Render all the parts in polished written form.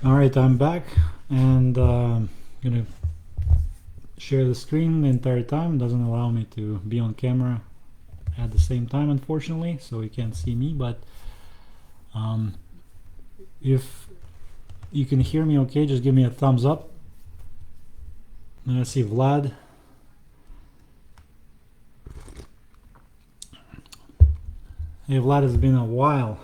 All right, I'm back, and gonna share the screen the entire time. It doesn't allow me to be on camera at the same time, unfortunately, so you can't see me. But if you can hear me okay, just give me a thumbs up. And I see Vlad. Hey Vlad, it's been a while.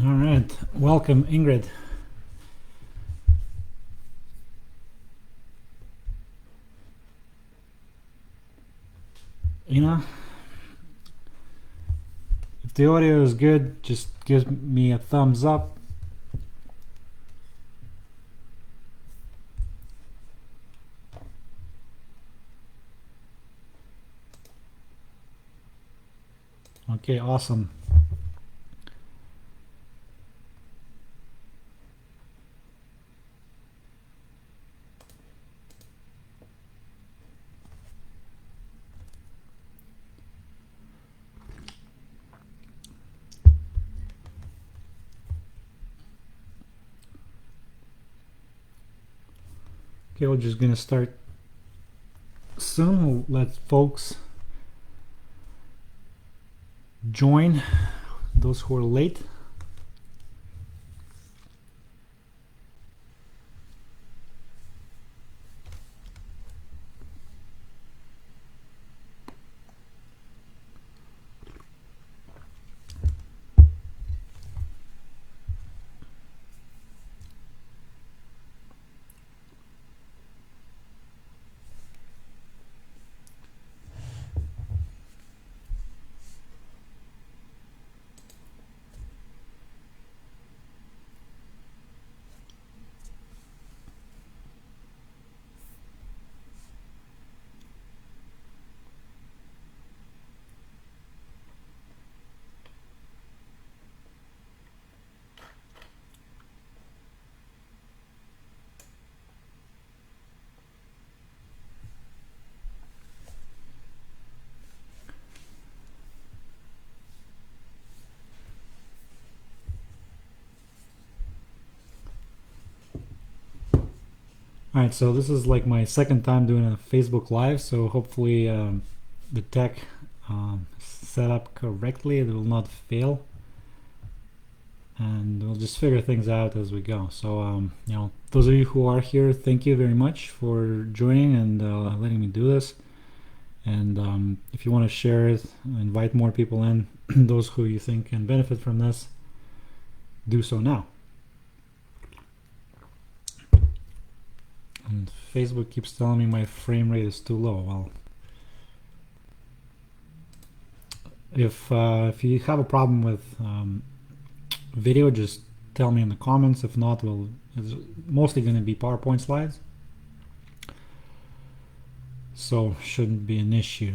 All right, welcome Ingrid. Ina, if the audio is good, just give me a thumbs up. Okay, awesome. Okay, we're just gonna start soon. We'll let folks join, those who are late. All right, so this is like my second time doing a Facebook Live, so hopefully the tech set up correctly. It will not fail, and we'll just figure things out as we go. So you know, those of you who are here, thank you very much for joining and letting me do this. And if you want to share it, invite more people in, those who you think can benefit from this, do so now. And Facebook keeps telling me my frame rate is too low. Well, if you have a problem with video, just tell me in the comments. If not, it's mostly going to be PowerPoint slides, so shouldn't be an issue.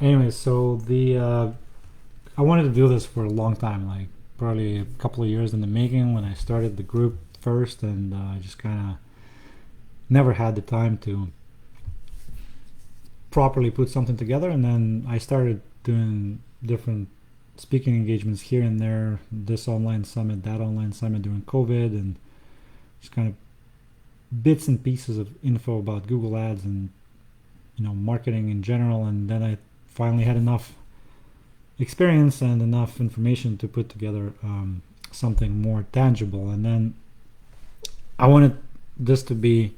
Anyway, so I wanted to do this for a long time, like probably a couple of years in the making when I started the group first, and I just kind of never had the time to properly put something together. And then I started doing different speaking engagements here and there, this online summit, that online summit during COVID, and just kind of bits and pieces of info about Google Ads and, you know, marketing in general. And then I finally had enough experience and enough information to put together something more tangible. And then I wanted this to be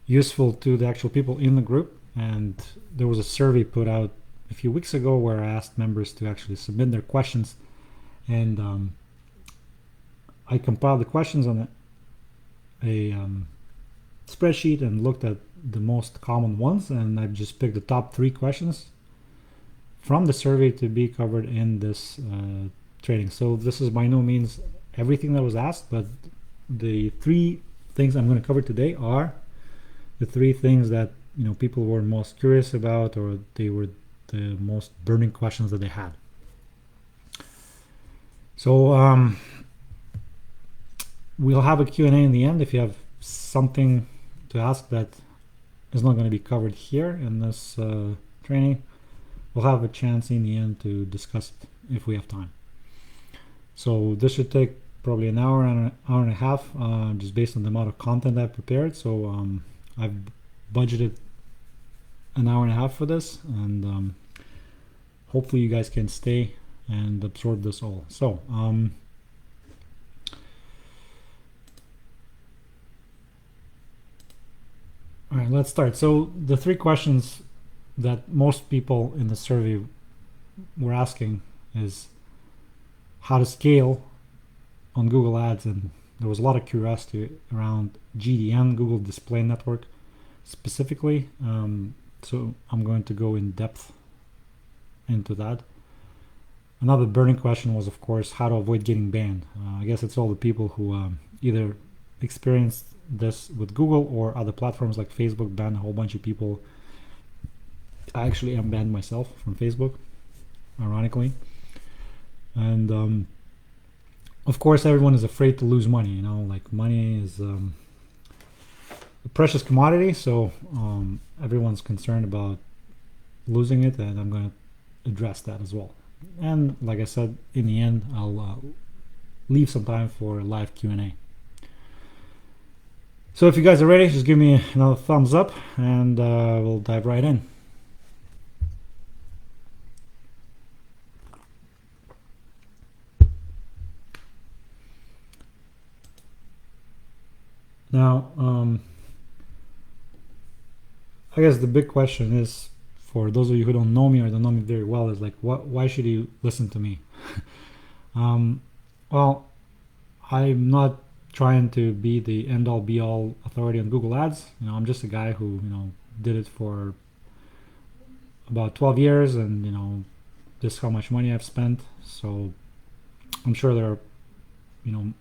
useful to the actual people in the group, and there was a survey put out a few weeks ago where I asked members to actually submit their questions, and I compiled the questions on a spreadsheet and looked at the most common ones, and I've just picked the top 3 questions from the survey to be covered in this training. So this is by no means everything that was asked, but the 3 things I'm going to cover today are the 3 things that, you know, people were most curious about, or they were the most burning questions that they had. So we'll have a Q&A in the end. If you have something to ask that is not going to be covered here in this training, we'll have a chance in the end to discuss it if we have time. So this should take probably an hour and an hour and a half, just based on the amount of content I've prepared. So I've budgeted an hour and a half for this, and hopefully you guys can stay and absorb this all. So all right, let's start. So the three questions that most people in the survey were asking is how to scale on Google Ads, and there was a lot of curiosity around GDN, Google Display Network specifically. So I'm going to go in depth into that. Another burning question was, of course, how to avoid getting banned. I guess it's all the people who either experienced this with Google or other platforms like Facebook banned a whole bunch of people. I actually am banned myself from Facebook, ironically. And of course, everyone is afraid to lose money. You know, like money is a precious commodity, so everyone's concerned about losing it, and I'm going to address that as well. And like I said, in the end, I'll leave some time for a live Q&A. So if you guys are ready, just give me another thumbs up, and we'll dive right in. Now, I guess the big question is, for those of you who don't know me or don't know me very well, is like, why should you listen to me? Well, I'm not trying to be the end-all be-all authority on Google Ads. You know, I'm just a guy who, you know, did it for about 12 years, and, you know, this is how much money I've spent. So I'm sure there are, you know,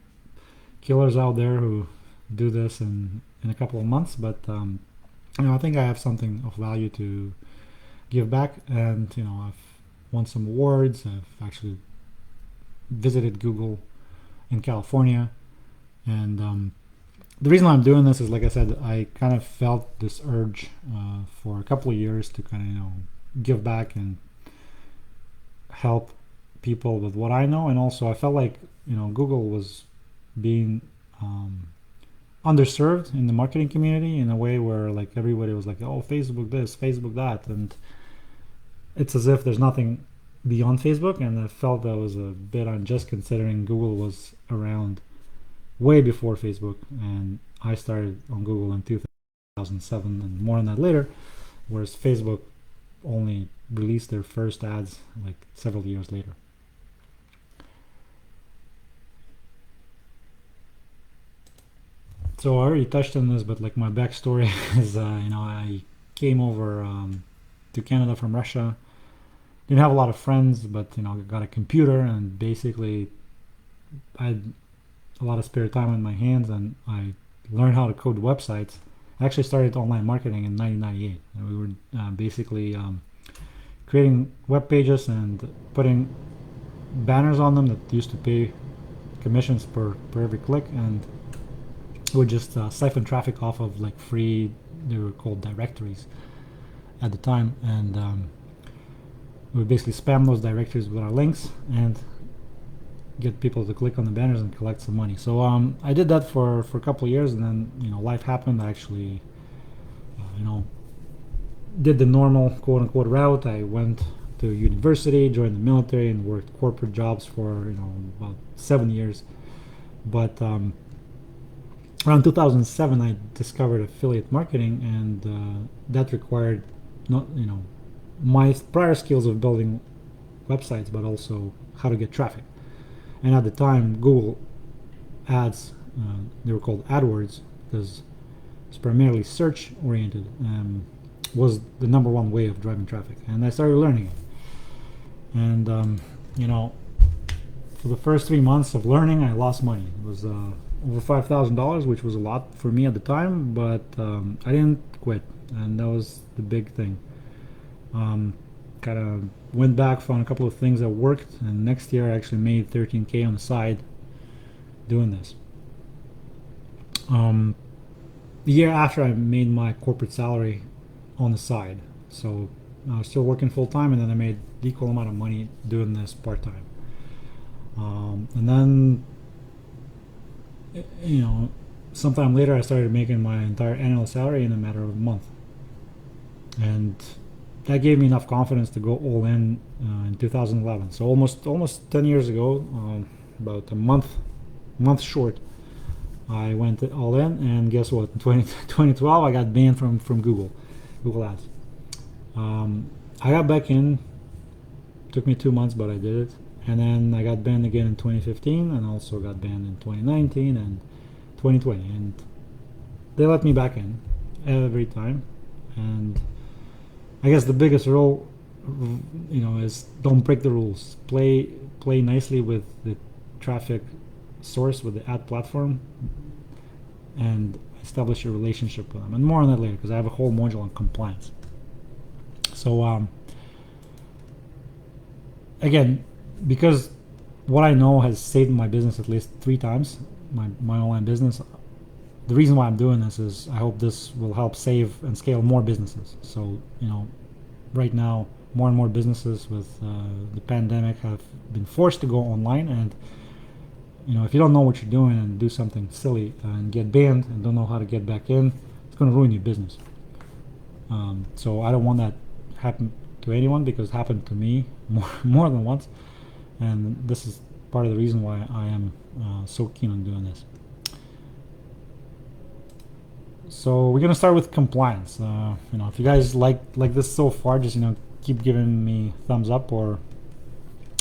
killers out there who do this in a couple of months, but you know, I think I have something of value to give back, and you know, I've won some awards. I've actually visited Google in California, and the reason I'm doing this is, like I said, I kind of felt this urge for a couple of years to kind of, you know, give back and help people with what I know, and also I felt like, you know, Google was being underserved in the marketing community in a way where, like, everybody was like, oh, Facebook this, Facebook that, and it's as if there's nothing beyond Facebook. And I felt that was a bit unjust, considering Google was around way before Facebook, and I started on Google in 2007, and more on that later, whereas Facebook only released their first ads like several years later. So I already touched on this, but like, my backstory is, you know, I came over to Canada from Russia. Didn't have a lot of friends, but, you know, got a computer, and basically I had a lot of spare time on my hands, and I learned how to code websites. I actually started online marketing in 1998, and we were basically creating web pages and putting banners on them that used to pay commissions per every click, and would just siphon traffic off of like free, they were called directories at the time, and we would basically spam those directories with our links and get people to click on the banners and collect some money. So I did that for a couple of years, and then, you know, life happened. I actually you know, did the normal quote unquote route. I went to university, joined the military, and worked corporate jobs for, you know, about 7 years. But around 2007, I discovered affiliate marketing, and that required not, you know, my prior skills of building websites, but also how to get traffic. And at the time, Google Ads, they were called AdWords because it's primarily search oriented, was the number one way of driving traffic. And I started learning it. And you know, for the first 3 months of learning, I lost money. It was over $5,000, which was a lot for me at the time, but I didn't quit, and that was the big thing. kind of went back, found a couple of things that worked, and next year I actually made 13K on the side doing this. The year after, I made my corporate salary on the side, so I was still working full time, and then I made the equal amount of money doing this part time. And then, sometime later, I started making my entire annual salary in a matter of a month, and that gave me enough confidence to go all in 2011. So almost 10 years ago, about a month short, I went all in, and guess what? In 2012, I got banned from Google Ads. I got back in. Took me 2 months, but I did it. And then I got banned again in 2015, and also got banned in 2019 and 2020. And they let me back in every time. And I guess the biggest rule, is don't break the rules. Play nicely with the traffic source, with the ad platform, and establish a relationship with them. And more on that later, because I have a whole module on compliance. So again, because what I know has saved my business at least 3 times, my online business. The reason why I'm doing this is I hope this will help save and scale more businesses. So, right now, more and more businesses with the pandemic have been forced to go online, and if you don't know what you're doing and do something silly and get banned and don't know how to get back in, it's going to ruin your business. So I don't want that happen to anyone, because it happened to me more than once, and this is part of the reason why I am so keen on doing this. So we're gonna start with compliance. If you guys like this so far, just keep giving me thumbs up, or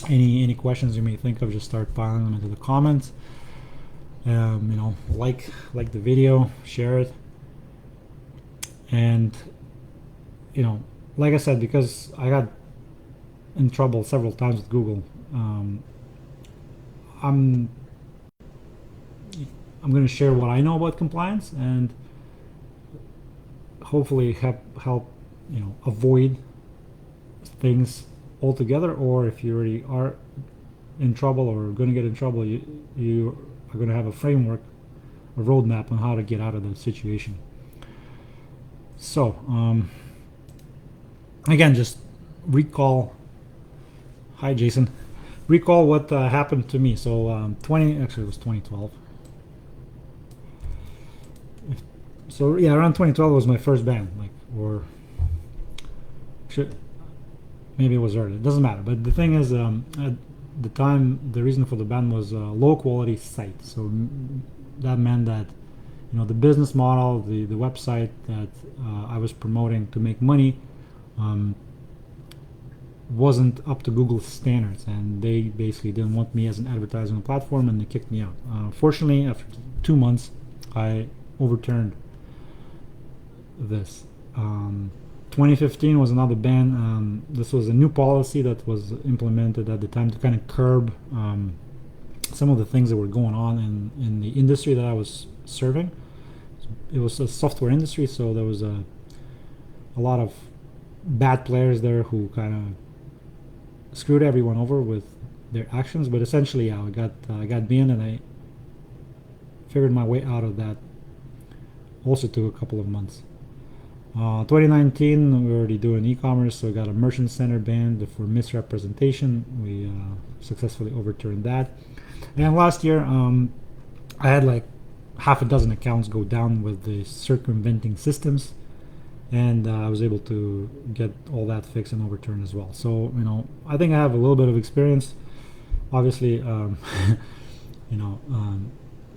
any questions you may think of, just start piling them into the comments. Like the video, share it, and like I said, because I got in trouble several times with Google, I'm going to share what I know about compliance, and hopefully help avoid things altogether. Or if you already are in trouble or going to get in trouble, you are going to have a framework, a roadmap on how to get out of the situation. So again, just recall. Hi, Jason. Recall what happened to me. So it was 2012. So yeah, around 2012 was my first ban, maybe it was early. It doesn't matter. But the thing is, at the time, the reason for the ban was a low quality site. So that meant that the business model, the website that I was promoting to make money, wasn't up to Google's standards, and they basically didn't want me as an advertising platform, and they kicked me out. Fortunately, after 2 months, I overturned this. 2015 was another ban. This was a new policy that was implemented at the time to kind of curb some of the things that were going on in the industry that I was serving. It was a software industry, so there was a lot of bad players there who kind of screwed everyone over with their actions. But essentially, I got banned, and I figured my way out of that. Also took a couple of months. 2019, we were already doing e-commerce, so we got a merchant center banned for misrepresentation. We successfully overturned that. And last year, I had like half a dozen accounts go down with the circumventing systems, and I was able to get all that fixed and overturned as well. So I think I have a little bit of experience. Obviously, a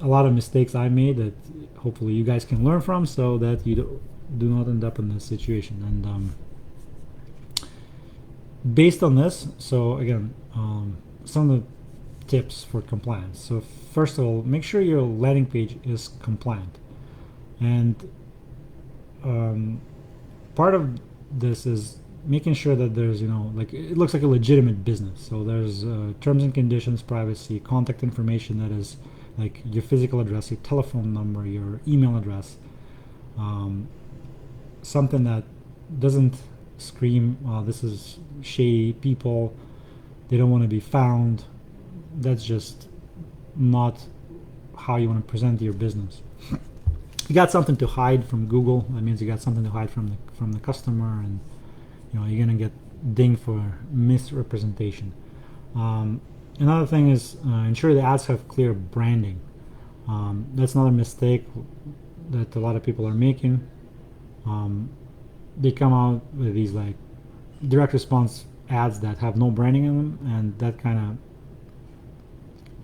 lot of mistakes I made that hopefully you guys can learn from, so that you do not end up in this situation. And based on this, so again, some of the tips for compliance. So first of all, make sure your landing page is compliant, and part of this is making sure that there's it looks like a legitimate business. So there's terms and conditions, privacy, contact information that is like your physical address, your telephone number, your email address, something that doesn't scream, this is shady people, they don't want to be found. That's just not how you want to present your business. You got something to hide from Google. That means you got something to hide from the customer, and you're gonna get dinged for misrepresentation. Another thing is ensure the ads have clear branding. That's another mistake that a lot of people are making. They come out with these like direct response ads that have no branding in them, and that kind of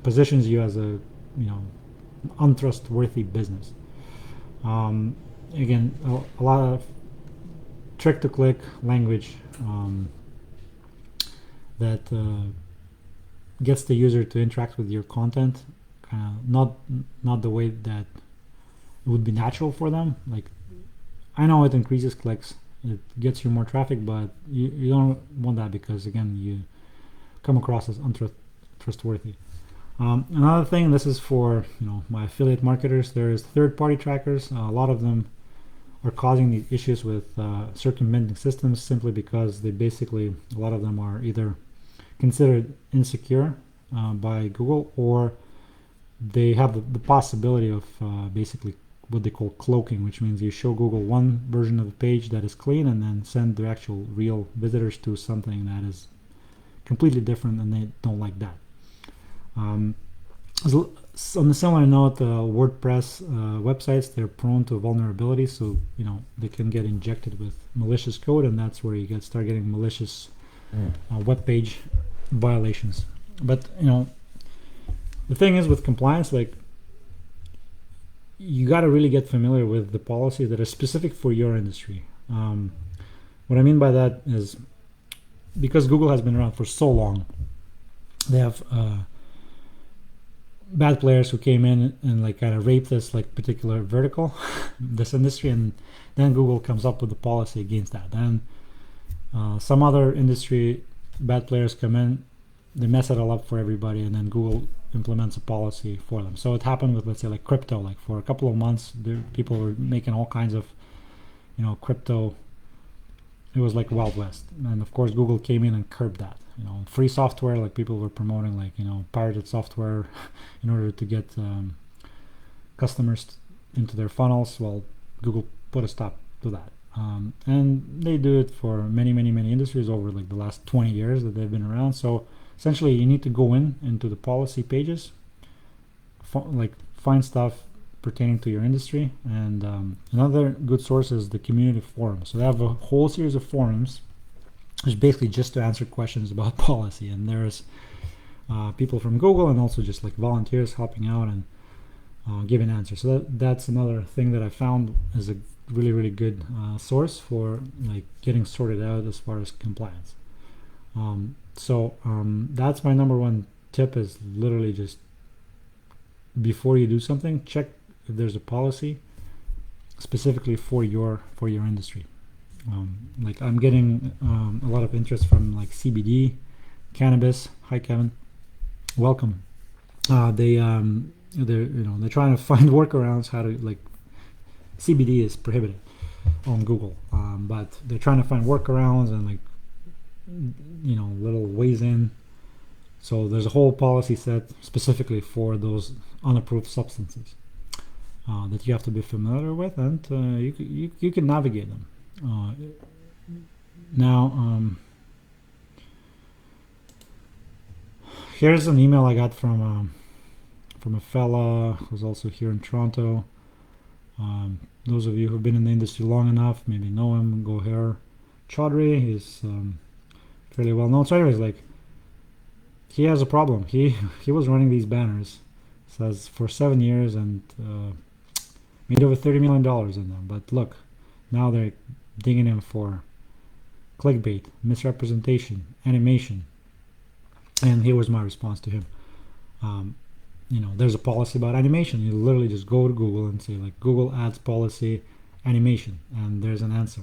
positions you as a untrustworthy business. Again, a lot of trick to click language that gets the user to interact with your content, not the way that it would be natural for them. Like, I know it increases clicks, it gets you more traffic, but you don't want that, because again, you come across as untrustworthy. Another thing, this is for my affiliate marketers, there's third-party trackers. A lot of them are causing these issues with circumventing systems, simply because they basically, a lot of them are either considered insecure by Google, or they have the possibility of basically what they call cloaking, which means you show Google one version of the page that is clean and then send the actual real visitors to something that is completely different, and they don't like that. On a similar note, WordPress websites, they're prone to vulnerabilities, so they can get injected with malicious code, and that's where you start getting malicious web page violations. But the thing is, with compliance, like, you got to really get familiar with the policies that are specific for your industry. What I mean by that is, because Google has been around for so long, they have bad players who came in and like kind of raped this like particular vertical, this industry, and then Google comes up with a policy against that. Then some other industry bad players come in, they mess it all up for everybody, and then Google implements a policy for them. So it happened with, let's say, like crypto. Like, for a couple of months, people were making all kinds of crypto. It was like Wild West, and of course Google came in and curbed that. Free software, like people were promoting like pirated software in order to get customers into their funnels. Well, Google put a stop to that, and they do it for many industries over like the last 20 years that they've been around. So essentially, you need to go into the policy pages, find stuff pertaining to your industry. And another good source is the community forums. So they have a whole series of forums, which is basically just to answer questions about policy, and there's people from Google and also just like volunteers helping out and giving answers. So that's another thing that I found is a really good source for like getting sorted out as far as compliance. So that's my number one tip, is literally just before you do something, check if there's a policy specifically for your industry. Like, I'm getting a lot of interest from like CBD, cannabis. Hi, Kevin. Welcome. They're trying to find workarounds how to, like, CBD is prohibited on Google, but they're trying to find workarounds and like little ways in. So there's a whole policy set specifically for those unapproved substances that you have to be familiar with, and you can navigate them. Now, here's an email I got from a fella who's also here in Toronto. Those of you who've been in the industry long enough maybe know him. Goher Chaudhry. He's fairly well known. So anyways, like, he has a problem. He was running these banners, says, for 7 years, and made over $30 million in them. But look, now they're digging him for clickbait, misrepresentation, animation. And here was my response to him. There's a policy about animation. You literally just go to Google and say, like, Google Ads policy animation, and there's an answer.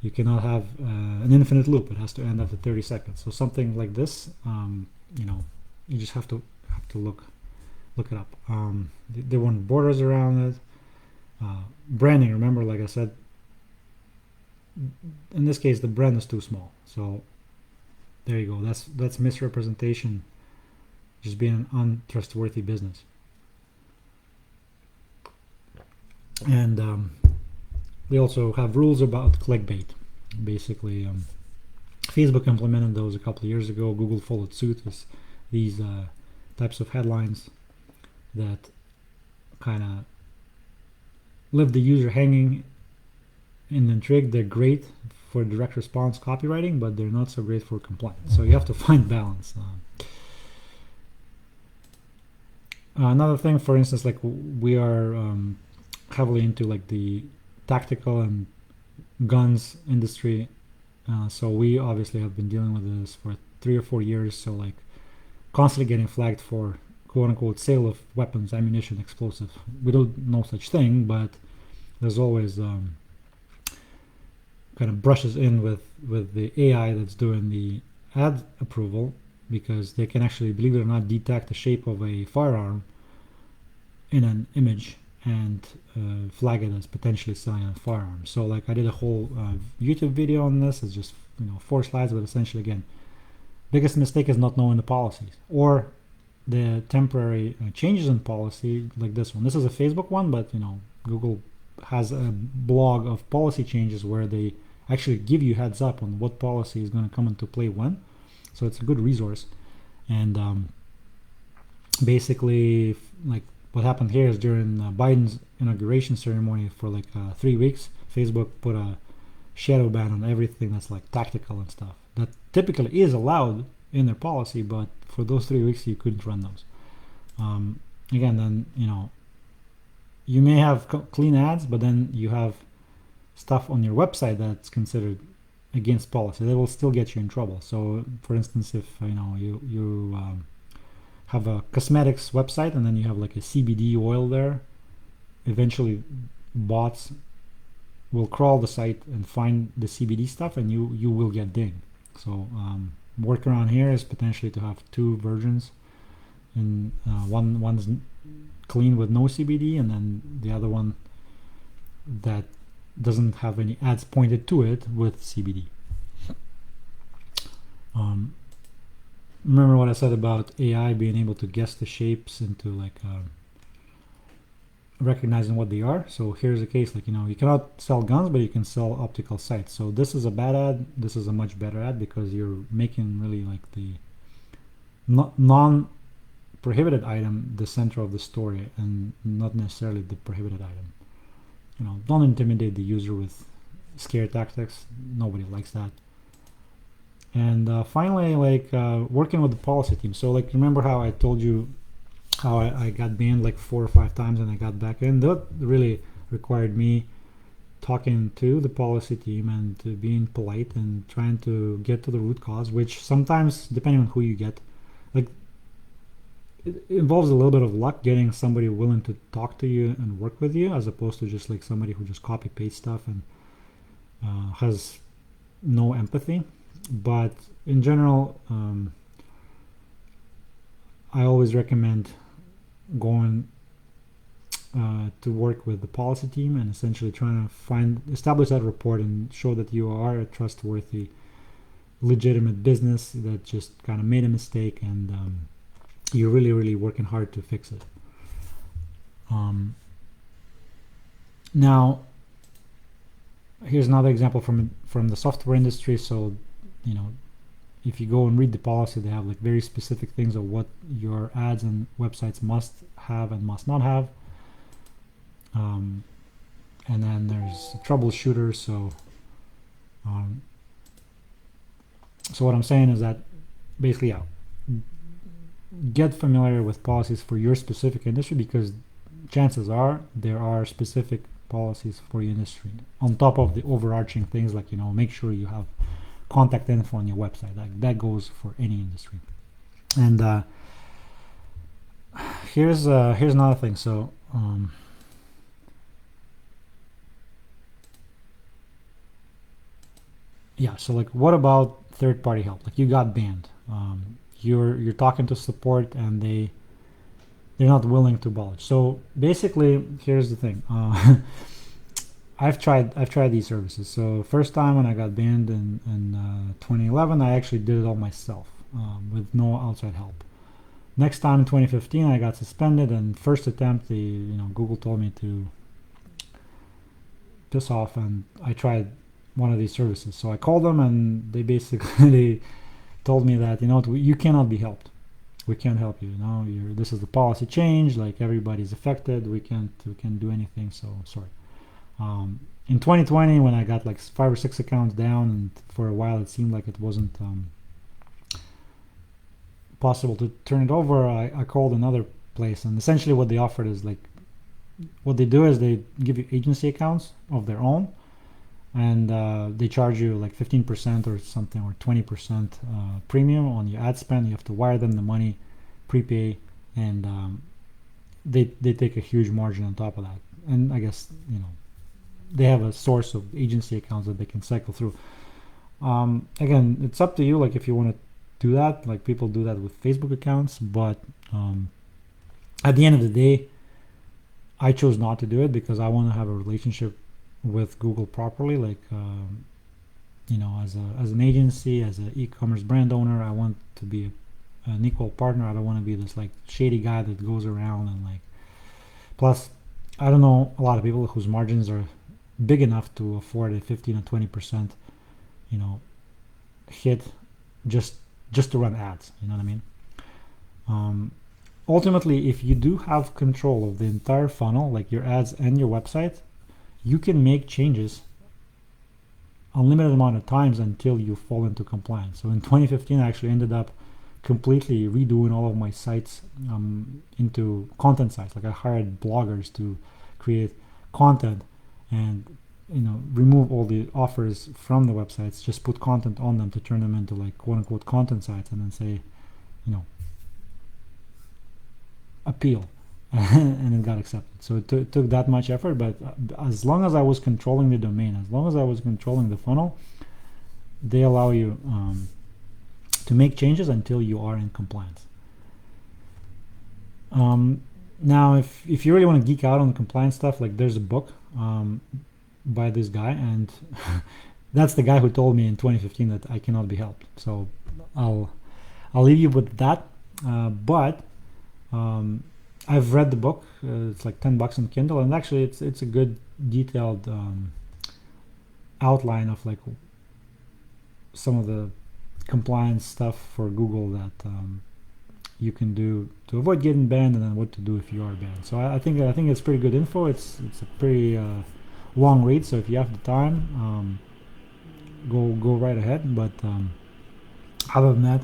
You cannot have an infinite loop. It has to end after 30 seconds. So something like this, you just have to look it up. They want borders around it. Branding, remember, like I said, in this case the brand is too small. So there you go. That's misrepresentation, just being an untrustworthy business. And they also have rules about clickbait. Basically, Facebook implemented those a couple of years ago. Google followed suit with these types of headlines that kind of leave the user hanging and intrigued. They're great for direct response copywriting, but they're not so great for compliance. So you have to find balance. Another thing, for instance, like we are heavily into like the tactical and guns industry. So we obviously have been dealing with this for 3 or 4 years. So like constantly getting flagged for quote unquote sale of weapons, ammunition, explosives. We don't know such thing, but there's always kind of brushes in with the AI that's doing the ad approval, because they can actually, believe it or not, detect the shape of a firearm in an image and flag it as potentially selling a firearm. So like I did a whole YouTube video on this. It's just 4 slides, but essentially again, biggest mistake is not knowing the policies or the temporary changes in policy like this one. This is a Facebook one, but Google has a blog of policy changes where they actually give you heads up on what policy is going to come into play when. So it's a good resource. And basically, like what happened here is during Biden's inauguration ceremony for like 3 weeks, Facebook put a shadow ban on everything that's like tactical and stuff. That typically is allowed in their policy, but for those 3 weeks you couldn't run those. Again, then you may have clean ads, but then you have stuff on your website that's considered against policy. They will still get you in trouble. So, for instance, if you have a cosmetics website and then you have like a CBD oil there, eventually bots will crawl the site and find the CBD stuff, and you will get dinged. So workaround here is potentially to have 2 versions, and one's clean with no CBD, and then the other one that doesn't have any ads pointed to it with CBD. Remember what I said about AI being able to guess the shapes into like recognizing what they are. So here's a case like you cannot sell guns, but you can sell optical sights. So this is a bad ad. This is a much better ad because you're making really like the non-prohibited item the center of the story and not necessarily the prohibited item. Don't intimidate the user with scare tactics. Nobody likes that. And finally, like working with the policy team. So like, remember how I told you how I got banned like 4 or 5 times and I got back in? That really required me talking to the policy team and to being polite and trying to get to the root cause, which sometimes, depending on who you get, like it involves a little bit of luck getting somebody willing to talk to you and work with you, as opposed to just like somebody who just copy paste stuff and has no empathy. But in general, I always recommend going to work with the policy team and essentially trying to establish that rapport and show that you are a trustworthy, legitimate business that just kind of made a mistake, and you're really, really working hard to fix it. Now, here's another example from the software industry. So, if you go and read the policy, they have like very specific things of what your ads and websites must have and must not have. And then there's a troubleshooter. So what I'm saying is that basically, get familiar with policies for your specific industry, because chances are there are specific policies for your industry on top of the overarching things like make sure you have contact info on your website. That goes for any industry. And here's another thing. So so like, what about third-party help? Like, you got banned. You're talking to support and they're not willing to budge. So basically, here's the thing. I've tried these services. So first time when I got banned in 2011, I actually did it all myself with no outside help. Next time in 2015, I got suspended, and first attempt, Google told me to piss off, and I tried one of these services. So I called them, and they basically they told me that you cannot be helped. We can't help you. This is the policy change. Like everybody's affected. We can't do anything. So sorry. In 2020, when I got like 5 or 6 accounts down, and for a while it seemed like it wasn't possible to turn it over, I called another place, and essentially what they offered is like, what they do is they give you agency accounts of their own, and they charge you like 15% or something, or 20% premium on your ad spend. You have to wire them the money, prepay, and they take a huge margin on top of that. And I guess they have a source of agency accounts that they can cycle through. Again, it's up to you. Like if you want to do that, like people do that with Facebook accounts, but at the end of the day, I chose not to do it because I want to have a relationship with Google properly. Like as an agency, as an e-commerce brand owner, I want to be an equal partner. I don't want to be this like shady guy that goes around and like. Plus, I don't know a lot of people whose margins are big enough to afford a 15 or 20% hit just to run ads. You know what I mean? Ultimately, if you do have control of the entire funnel, like your ads and your website, you can make changes unlimited amount of times until you fall into compliance. So in 2015, I actually ended up completely redoing all of my sites into content sites. Like I hired bloggers to create content and remove all the offers from the websites, just put content on them to turn them into like quote unquote content sites, and then say appeal. And it got accepted. So it took that much effort, but as long as I was controlling the domain, as long as I was controlling the funnel, they allow you to make changes until you are in compliance. Now if you really want to geek out on the compliance stuff, like there's a book by this guy, and that's the guy who told me in 2015 that I cannot be helped. So I'll leave you with that. But I've read the book. It's like $10 on Kindle, and actually it's a good detailed outline of like some of the compliance stuff for Google that you can do to avoid getting banned, and then what to do if you are banned. So I think it's pretty good info. It's a pretty long read, so if you have the time, go right ahead. But other than that,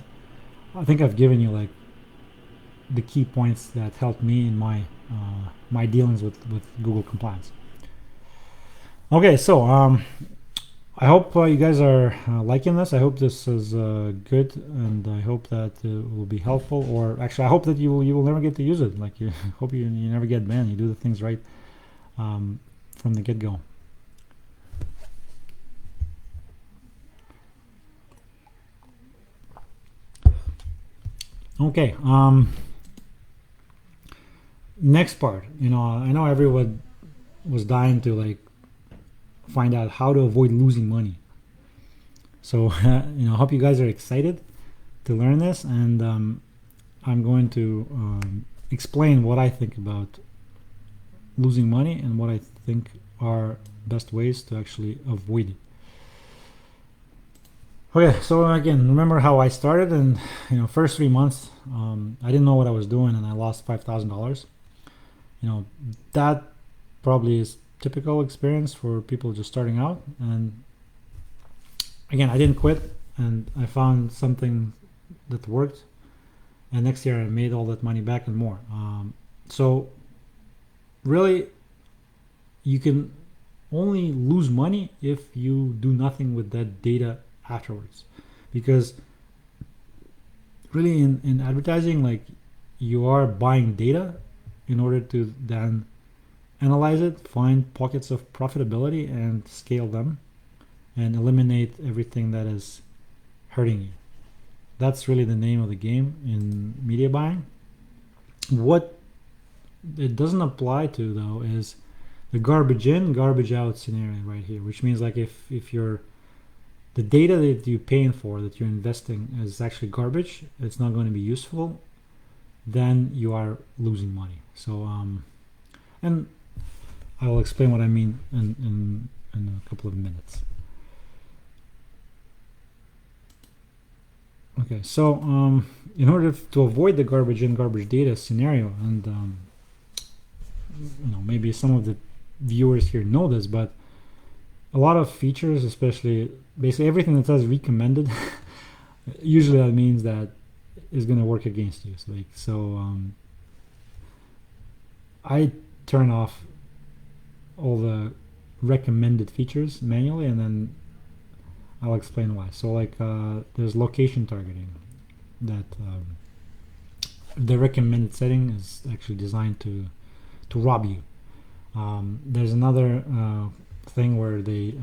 I think I've given you like the key points that helped me in my my dealings with Google compliance. Okay, so I hope you guys are liking this. I hope this is good, and I hope that it will be helpful. Or actually, I hope that you will never get to use it. Like, hope you never get banned. You do the things right from the get-go. Okay. Next part. I know everyone was dying to like find out how to avoid losing money. So I hope you guys are excited to learn this, and I'm going to explain what I think about losing money and what I think are best ways to actually avoid it. Okay, so again, remember how I started, and first 3 months I didn't know what I was doing, and I lost $5,000. That probably is typical experience for people just starting out. And again, I didn't quit, and I found something that worked, and next year I made all that money back and more. So really, you can only lose money if you do nothing with that data afterwards, because really in advertising, like, you are buying data in order to then analyze it, find pockets of profitability and scale them, and eliminate everything that is hurting you. That's really the name of the game in media buying. What it doesn't apply to, though, is the garbage in, garbage out scenario right here, which means like if you're the data that you're paying for, that you're investing, is actually garbage, it's not going to be useful, then you are losing money. So and I will explain what I mean in a couple of minutes. Okay, so in order to avoid the garbage in, garbage data scenario, and maybe some of the viewers here know this, but a lot of features, especially basically everything that says recommended, usually that means that is going to work against you. So I turn off all the recommended features manually, and then I'll explain why. So there's location targeting, that the recommended setting is actually designed to rob you. There's another thing where they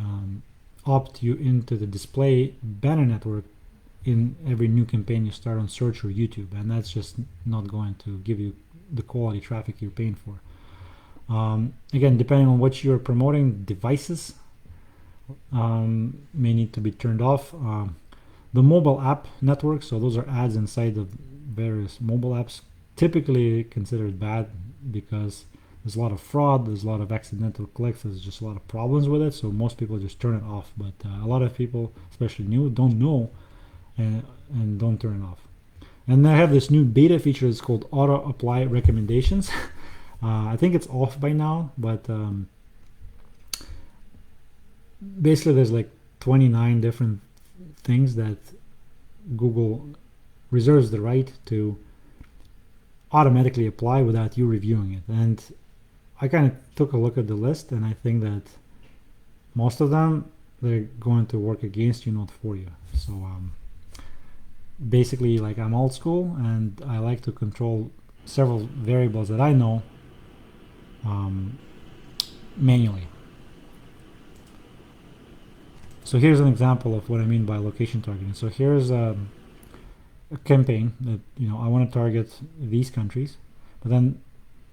opt you into the display banner network in every new campaign you start on search or YouTube, and that's just not going to give you the quality traffic you're paying for. Again, depending on what you're promoting, devices may need to be turned off. The mobile app network, so those are ads inside of various mobile apps, typically considered bad because there's a lot of fraud, there's a lot of accidental clicks, there's just a lot of problems with it, so most people just turn it off. But a lot of people, especially new, don't know and don't turn it off. And I have this new beta feature that's called auto apply recommendations. I think it's off by now, but basically there's like 29 different things that Google reserves the right to automatically apply without you reviewing it. And I kind of took a look at the list, and I think that most of them, they're going to work against you, not for you. So basically, like, I'm old school and I like to control several variables that I know manually. So here's an example of what I mean by location targeting. So here's a campaign that I want to target these countries, but then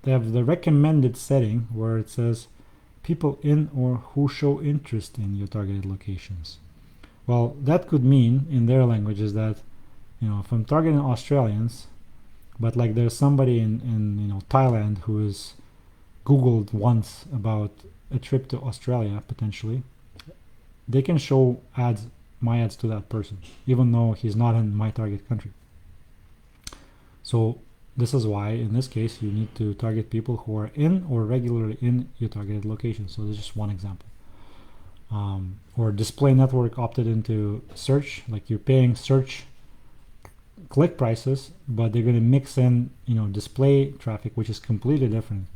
they have the recommended setting where it says people in or who show interest in your targeted locations. Well, that could mean in their language is that if I'm targeting Australians, but like there's somebody in Thailand who is Googled once about a trip to Australia potentially, they can show my ads to that person, even though he's not in my target country. So this is why, in this case, you need to target people who are in or regularly in your targeted location. So this is just one example. Or display network opted into search, like you're paying search click prices, but they're going to mix in, display traffic, which is completely different.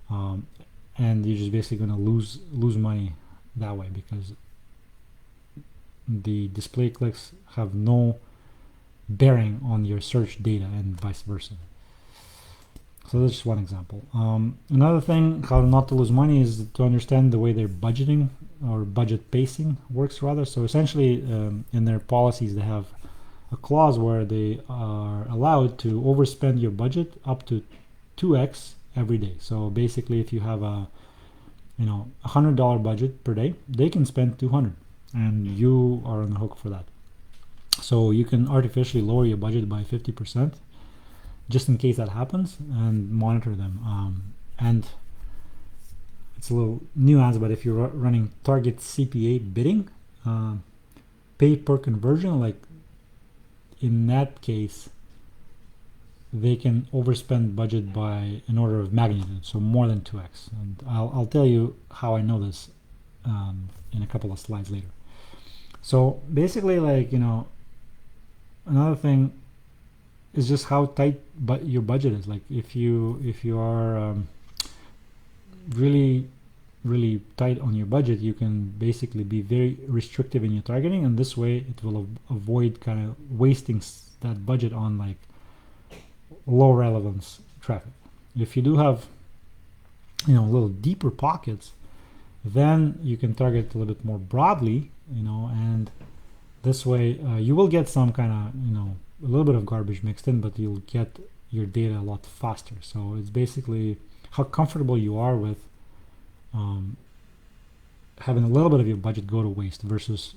And you're just basically going to lose money that way, because the display clicks have no bearing on your search data and vice versa. So that's just one example. Another thing, how not to lose money, is to understand the way their budgeting or budget pacing works rather. So essentially in their policies they have a clause where they are allowed to overspend your budget up to 2x every day. So basically if you have a $100 budget per day, they can spend 200 and you are on the hook for that. So you can artificially lower your budget by 50% just in case that happens, and monitor them. And it's a little nuance, but if you're running target CPA bidding, pay per conversion, like in that case, they can overspend budget by an order of magnitude, so more than 2x. And I'll tell you how I know this in a couple of slides later. So basically, another thing is just how tight your budget is. Like if you are really tight on your budget, you can basically be very restrictive in your targeting, and this way it will avoid kind of wasting that budget on like low relevance traffic. If you do have a little deeper pockets, then you can target a little bit more broadly, and this way you will get some kind of a little bit of garbage mixed in, but you'll get your data a lot faster. So it's basically how comfortable you are with um, having a little bit of your budget go to waste versus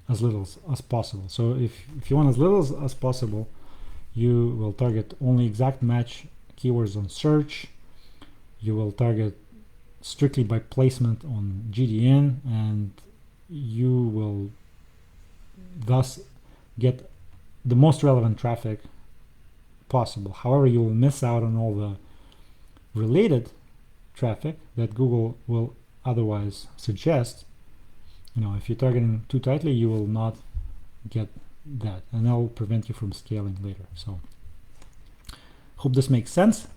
as little as possible. So if you want as little as possible, you will target only exact match keywords on search. You will target strictly by placement on GDN, and you will thus get the most relevant traffic possible. However, you will miss out on all the related traffic that Google will otherwise suggest. If you're targeting too tightly, you will not get that, and that will prevent you from scaling later. So hope this makes sense.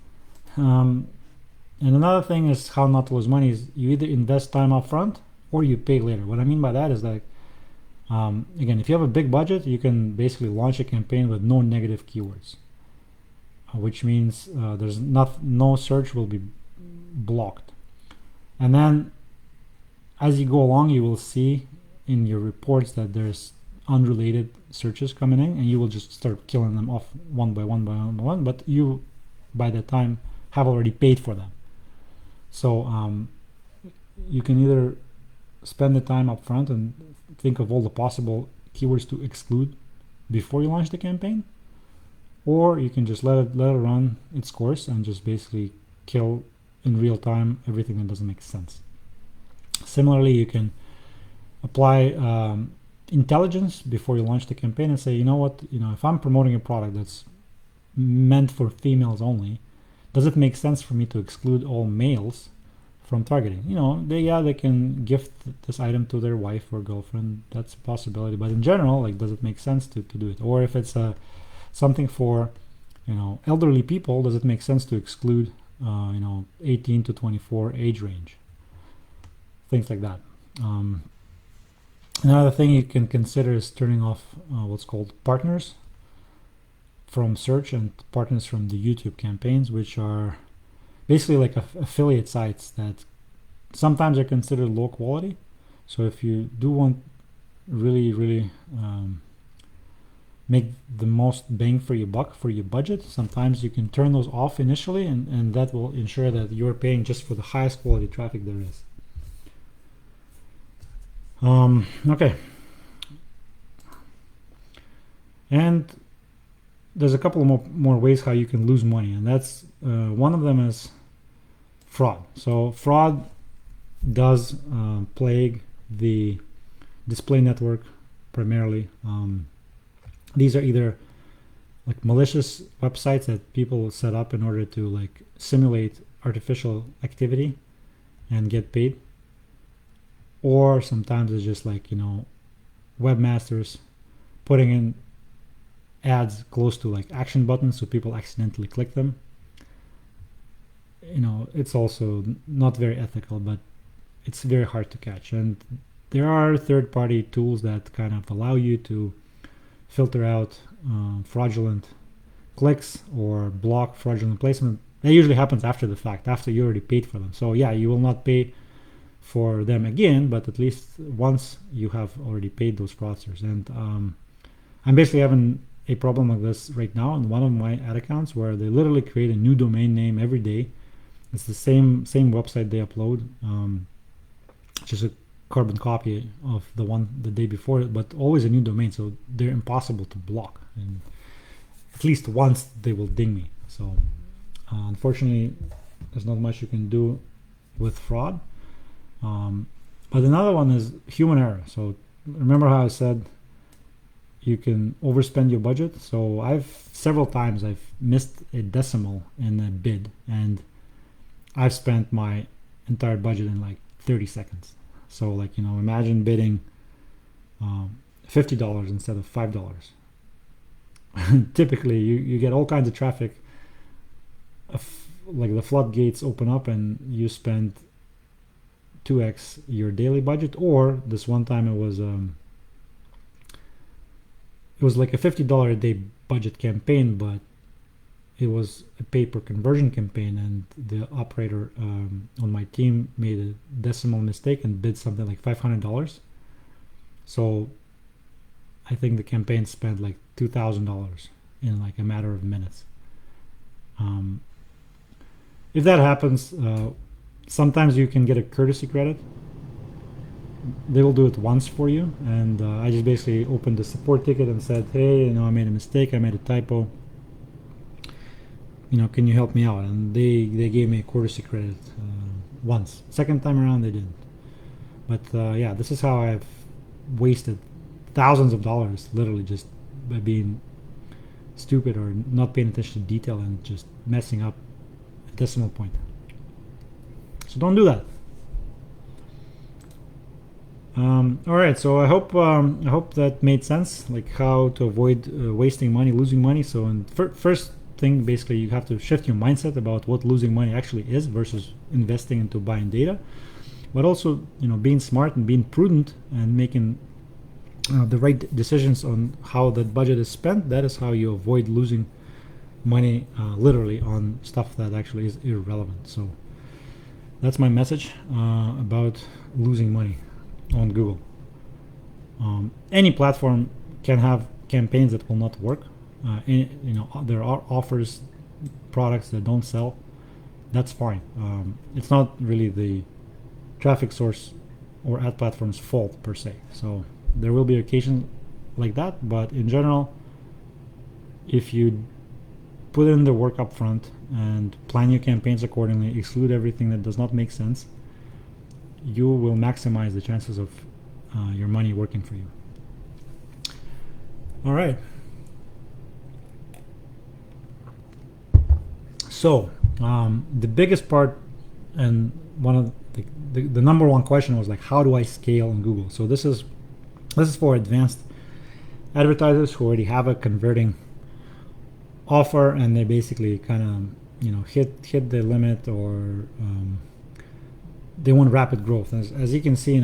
And another thing is how not to lose money is you either invest time up front or you pay later. What I mean by that is that again, if you have a big budget, you can basically launch a campaign with no negative keywords, which means there's no search will be blocked. And then as you go along, you will see in your reports that there's unrelated searches coming in, and you will just start killing them off one by one, but you by that time have already paid for them. So you can either spend the time up front and think of all the possible keywords to exclude before you launch the campaign, or you can just let it run its course and just basically kill in real time everything that doesn't make sense. Similarly, you can apply intelligence before you launch the campaign and say, you know what, if I'm promoting a product that's meant for females only, does it make sense for me to exclude all males from targeting? They can gift this item to their wife or girlfriend. That's a possibility, but in general, does it make sense to do it? Or if it's something for elderly people, does it make sense to exclude 18 to 24 age range? Things like that. Another thing you can consider is turning off what's called partners from search and partners from the YouTube campaigns, which are basically like affiliate sites that sometimes are considered low quality. So if you do want really make the most bang for your buck for your budget, sometimes you can turn those off initially, and that will ensure that you're paying just for the highest quality traffic there is. Okay, and there's a couple more ways how you can lose money, and that's one of them is fraud. So fraud does plague the display network primarily. These are either like malicious websites that people set up in order to simulate artificial activity and get paid, or sometimes it's just webmasters putting in ads close to action buttons so people accidentally click them. It's also not very ethical, but it's very hard to catch. And there are third-party tools that kind of allow you to filter out fraudulent clicks or block fraudulent placement. That usually happens after the fact, after you already paid for them. So yeah, you will not pay for them again, but at least once you have already paid those fraudsters. And I'm basically having a problem like this right now on one of my ad accounts, where they literally create a new domain name every day. It's the same website they upload, just a carbon copy of the one the day before it, but always a new domain, so they're impossible to block, and at least once they will ding me. So unfortunately, there's not much you can do with fraud. But another one is human error. So remember how I said you can overspend your budget? So several times I've missed a decimal in a bid, and I've spent my entire budget in 30 seconds. So imagine bidding $50 instead of $5. Typically you get all kinds of traffic, the floodgates open up and you spend 2x your daily budget. Or this one time it was like a $50 a day budget campaign, but it was a pay-per-conversion campaign, and the operator on my team made a decimal mistake and bid something like $500. So I think the campaign spent $2,000 in a matter of minutes. If that happens, Sometimes you can get a courtesy credit. They will do it once for you, and I just basically opened the support ticket and said, hey, I made a mistake, I made a typo, can you help me out? And they gave me a courtesy credit once. Second time around they didn't. But yeah, this is how I've wasted thousands of dollars literally just by being stupid or not paying attention to detail and just messing up a decimal point. So don't do that. All right, so I hope that made sense, like how to avoid wasting money, losing money. So, first thing, basically, you have to shift your mindset about what losing money actually is versus investing into buying data, but also being smart and being prudent and making the right decisions on how that budget is spent. That is how you avoid losing money literally on stuff that actually is irrelevant. So that's my message about losing money on Google. Any platform can have campaigns that will not work. There are offers, products that don't sell. That's fine. It's not really the traffic source or ad platform's fault per se. So there will be occasions like that, but in general, if you put in the work up front and plan your campaigns accordingly, exclude everything that does not make sense, you will maximize the chances of your money working for you. All right. So the biggest part, and one of the number one question was like, how do I scale on Google? So this is for advanced advertisers who already have a converting offer and they basically kind of hit the limit, or they want rapid growth. As you can see,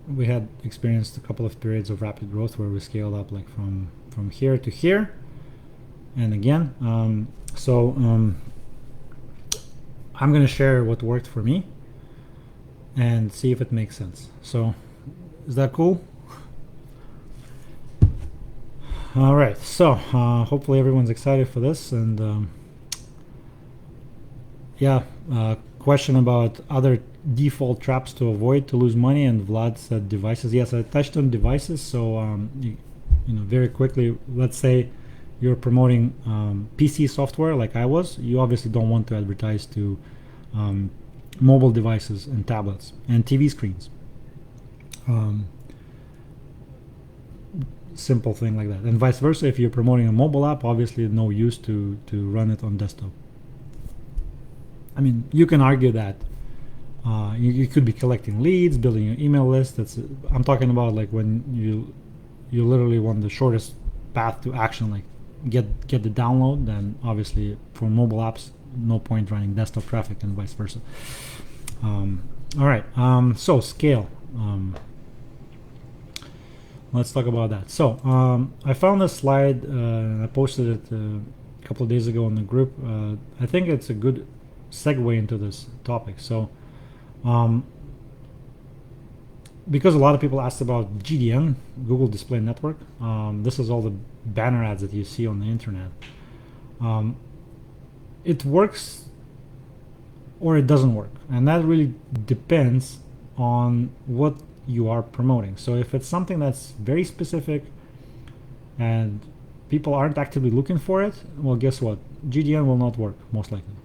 we had experienced a couple of periods of rapid growth where we scaled up like from here to here and again. I'm going to share what worked for me and see if it makes sense. So is that cool? All right, so hopefully everyone's excited for this. And question about other default traps to avoid to lose money, and Vlad said devices. Yes, I touched on devices. So very quickly, let's say you're promoting PC software like I was. You obviously don't want to advertise to mobile devices and tablets and TV screens. Simple thing like that. And vice versa, if you're promoting a mobile app, obviously no use to run it on desktop. I mean, you can argue that you could be collecting leads, building your email list. I'm talking about like when you literally want the shortest path to action, like get the download. Then obviously for mobile apps, no point running desktop traffic, and vice versa. All right, so scale. Let's talk about that. So I found this slide, and I posted it a couple of days ago in the group. I think it's a good segue into this topic. So because a lot of people asked about GDN, Google Display Network, this is all the banner ads that you see on the internet. It works or it doesn't work, and that really depends on what you are promoting. So if it's something that's very specific and people aren't actively looking for it, well, guess what? GDN will not work, most likely.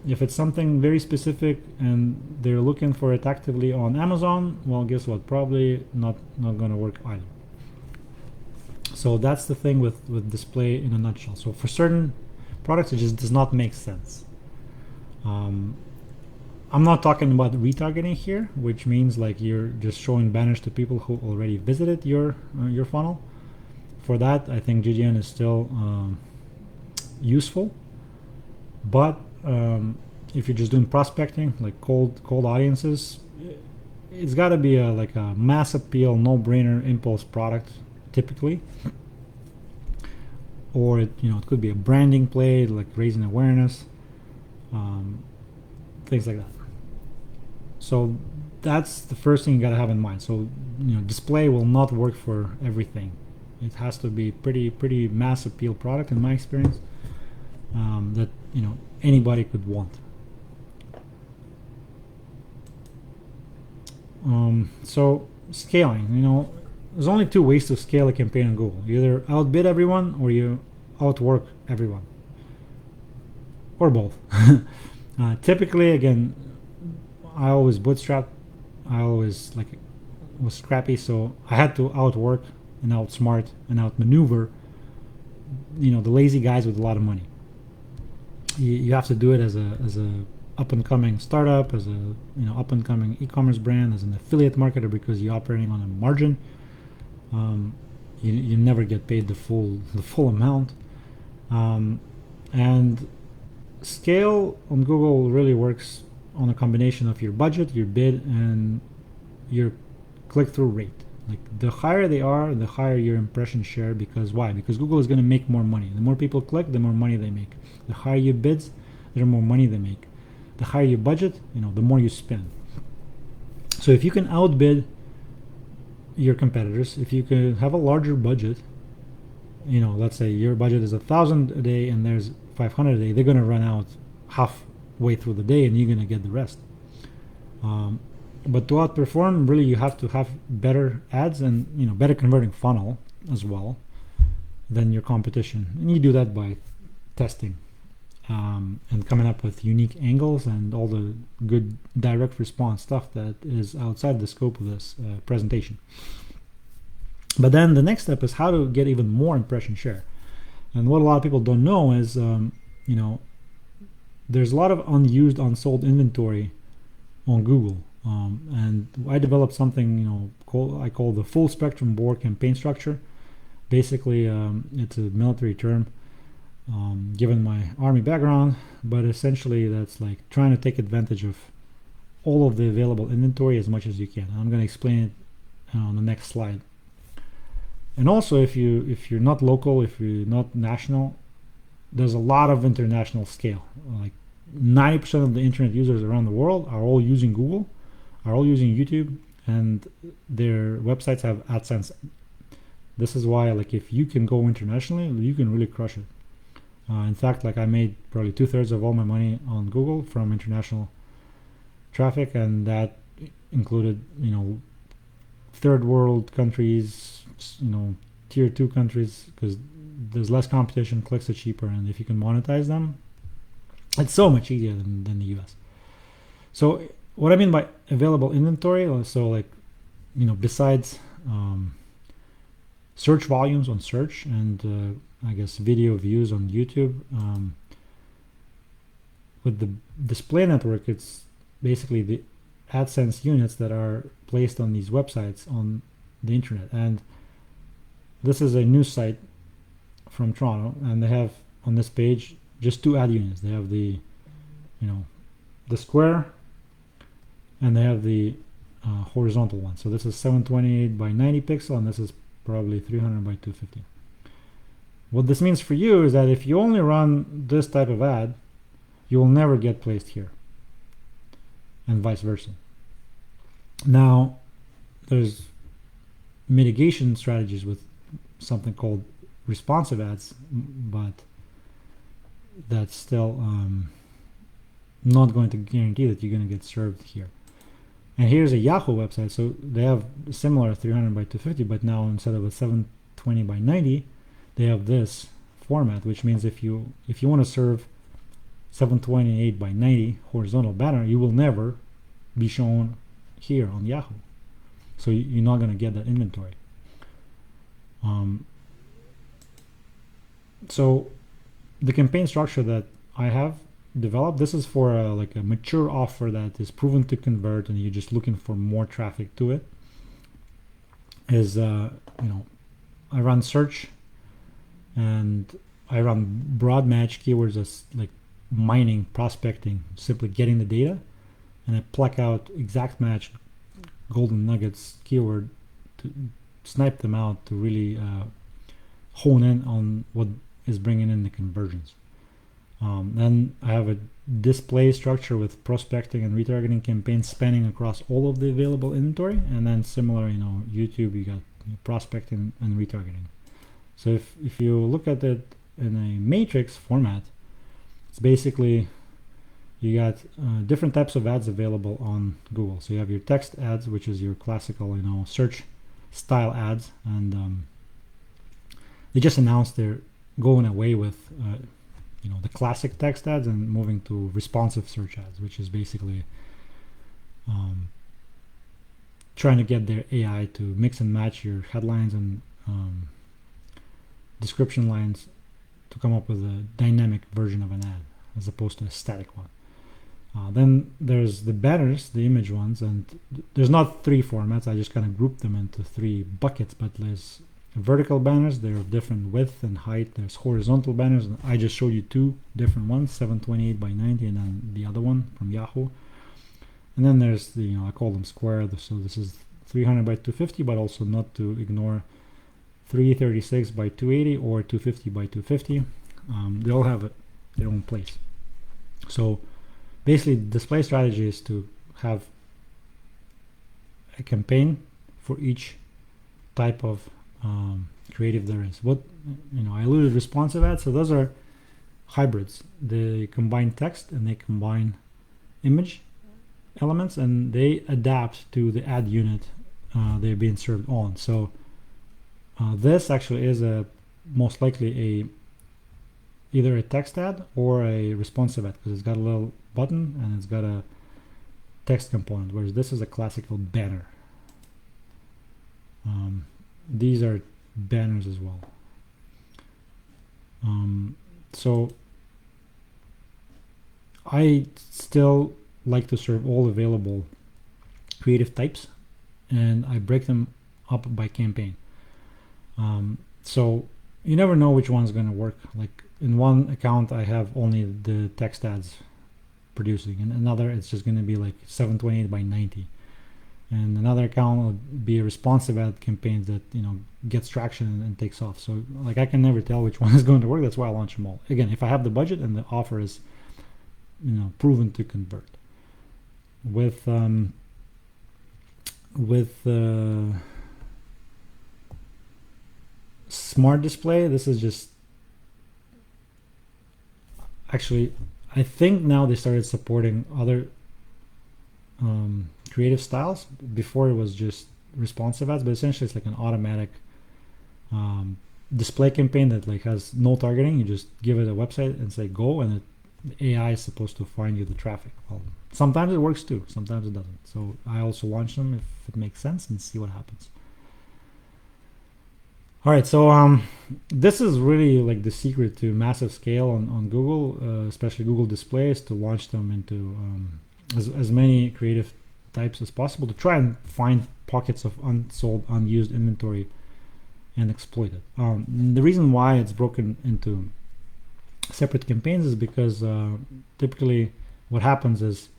If it's something very specific and they're looking for it actively on Amazon, well, guess what? Probably not going to work either. So that's the thing with display in a nutshell. So for certain products, it just does not make sense. I'm not talking about retargeting here, which means like you're just showing banners to people who already visited your funnel. For that, I think GDN is still useful. But if you're just doing prospecting, like cold audiences, it's got to be like a mass appeal, no-brainer impulse product, typically. Or it could be a branding play, like raising awareness, things like that. So that's the first thing you got to have in mind. So display will not work for everything. It has to be pretty mass appeal product, in my experience, that anybody could want. So scaling, there's only two ways to scale a campaign on Google. You either outbid everyone or you outwork everyone, or both. Typically, again, I always bootstrap. I always was scrappy, so I had to outwork and outsmart and outmaneuver, the lazy guys with a lot of money. You have to do it as a up and coming startup, as a up and coming e-commerce brand, as an affiliate marketer, because you're operating on a margin. You never get paid the full amount, and scale on Google really works on a combination of your budget, your bid, and your click-through rate. Like the higher they are, the higher your impression share. Because why? Because Google is going to make more money. The more people click, the more money they make. The higher your bids, the more money they make. The higher your budget, the more you spend. So if you can outbid your competitors, if you can have a larger budget, let's say your budget is 1,000 a day and there's 500 a day, they're going to run out halfway through the day and you're going to get the rest. But to outperform, really, you have to have better ads and better converting funnel as well than your competition, and you do that by testing and coming up with unique angles and all the good direct response stuff that is outside the scope of this presentation. But then the next step is how to get even more impression share. And what a lot of people don't know is, there's a lot of unused, unsold inventory on Google. And I developed something, I call the full spectrum bore campaign structure. Basically, it's a military term, given my army background, but essentially that's like trying to take advantage of all of the available inventory as much as you can. I'm going to explain it on the next slide. And also, if you're not local, if you're not national, there's a lot of international scale. Like 90% of the internet users around the world are all using Google, are all using YouTube, and their websites have AdSense. This is why, if you can go internationally, you can really crush it. In fact, I made probably 2/3 of all my money on Google from international traffic, and that included, third world countries, tier 2 countries, because there's less competition, clicks are cheaper, and if you can monetize them, it's so much easier than the US. So what I mean by available inventory, so besides search volumes on search and I guess video views on YouTube, with the display network, it's basically the AdSense units that are placed on these websites on the internet. And this is a news site from Toronto, and they have on this page just two ad units. They have the the square, and they have the horizontal one. So this is 728 by 90 pixel, and this is probably 300 by 250. What this means for you is that if you only run this type of ad, you will never get placed here, and vice versa. Now, there's mitigation strategies with something called responsive ads, but that's still not going to guarantee that you're going to get served here. And here's a Yahoo website, so they have similar 300 by 250, but now instead of a 720 by 90, they have this format, which means if you want to serve 728 by 90 horizontal banner, you will never be shown here on Yahoo. So you're not going to get that inventory. So the campaign structure that I have developed, this is for a mature offer that is proven to convert and you're just looking for more traffic to it, is I run search and I run broad match keywords as mining, prospecting, simply getting the data, and I pluck out exact match golden nuggets keyword to snipe them out to really hone in on what is bringing in the conversions. Then I have a display structure with prospecting and retargeting campaigns spanning across all of the available inventory, and then similar, YouTube, you got prospecting and retargeting. So if you look at it in a matrix format, it's basically you got different types of ads available on Google. So you have your text ads, which is your classical, search style ads, and they just announced they're going away with the classic text ads and moving to responsive search ads, which is basically trying to get their AI to mix and match your headlines and description lines to come up with a dynamic version of an ad as opposed to a static one. Then there's the banners, the image ones, and there's not three formats. I just kind of grouped them into three buckets, but there's vertical banners, they're of different width and height. There's horizontal banners, and I just showed you two different ones, 728 by 90, and then the other one from Yahoo. And then there's the, I call them square, so this is 300 by 250, but also not to ignore 336 by 280 or 250 by 250. They all have their own place. So basically, display strategy is to have a campaign for each type of creative there is. I alluded responsive ads, so those are hybrids. They combine text and they combine image elements, and they adapt to the ad unit they're being served on. So this actually is most likely either a text ad or a responsive ad, because it's got a little button and it's got a text component, whereas this is a classical banner. These are banners as well. So I still like to serve all available creative types, and I break them up by campaign. So you never know which one's going to work. Like in one account I have only the text ads producing, and another it's just going to be like 728 by 90, and another account will be a responsive ad campaign that gets traction and takes off. So like I can never tell which one is going to work. That's why I launch them all. Again, if I have the budget and the offer is proven to convert. With smart display, this is just actually, I think now they started supporting other creative styles. Before it was just responsive ads, but essentially it's like an automatic display campaign that like has no targeting. You just give it a website and say go, and the AI is supposed to find you the traffic. Well, sometimes it works too, sometimes it doesn't. So I also launch them if it makes sense and see what happens. All right, so this is really like the secret to massive scale on Google, especially Google displays, to launch them into as many creative types as possible, to try and find pockets of unsold, unused inventory and exploit it. The reason why it's broken into separate campaigns is because typically what happens is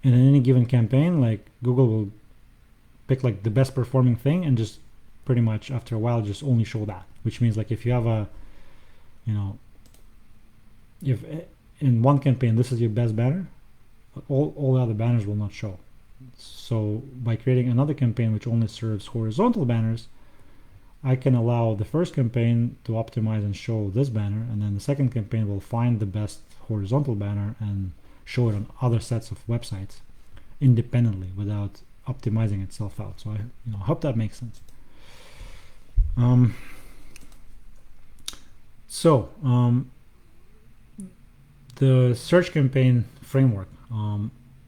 in any given campaign, like Google will pick like the best performing thing and just pretty much after a while just only show that, which means like if you have if in one campaign this is your best banner, all the other banners will not show. So by creating another campaign which only serves horizontal banners, I can allow the first campaign to optimize and show this banner, and then the second campaign will find the best horizontal banner and show it on other sets of websites independently without optimizing itself out. So I hope that makes sense. The search campaign framework,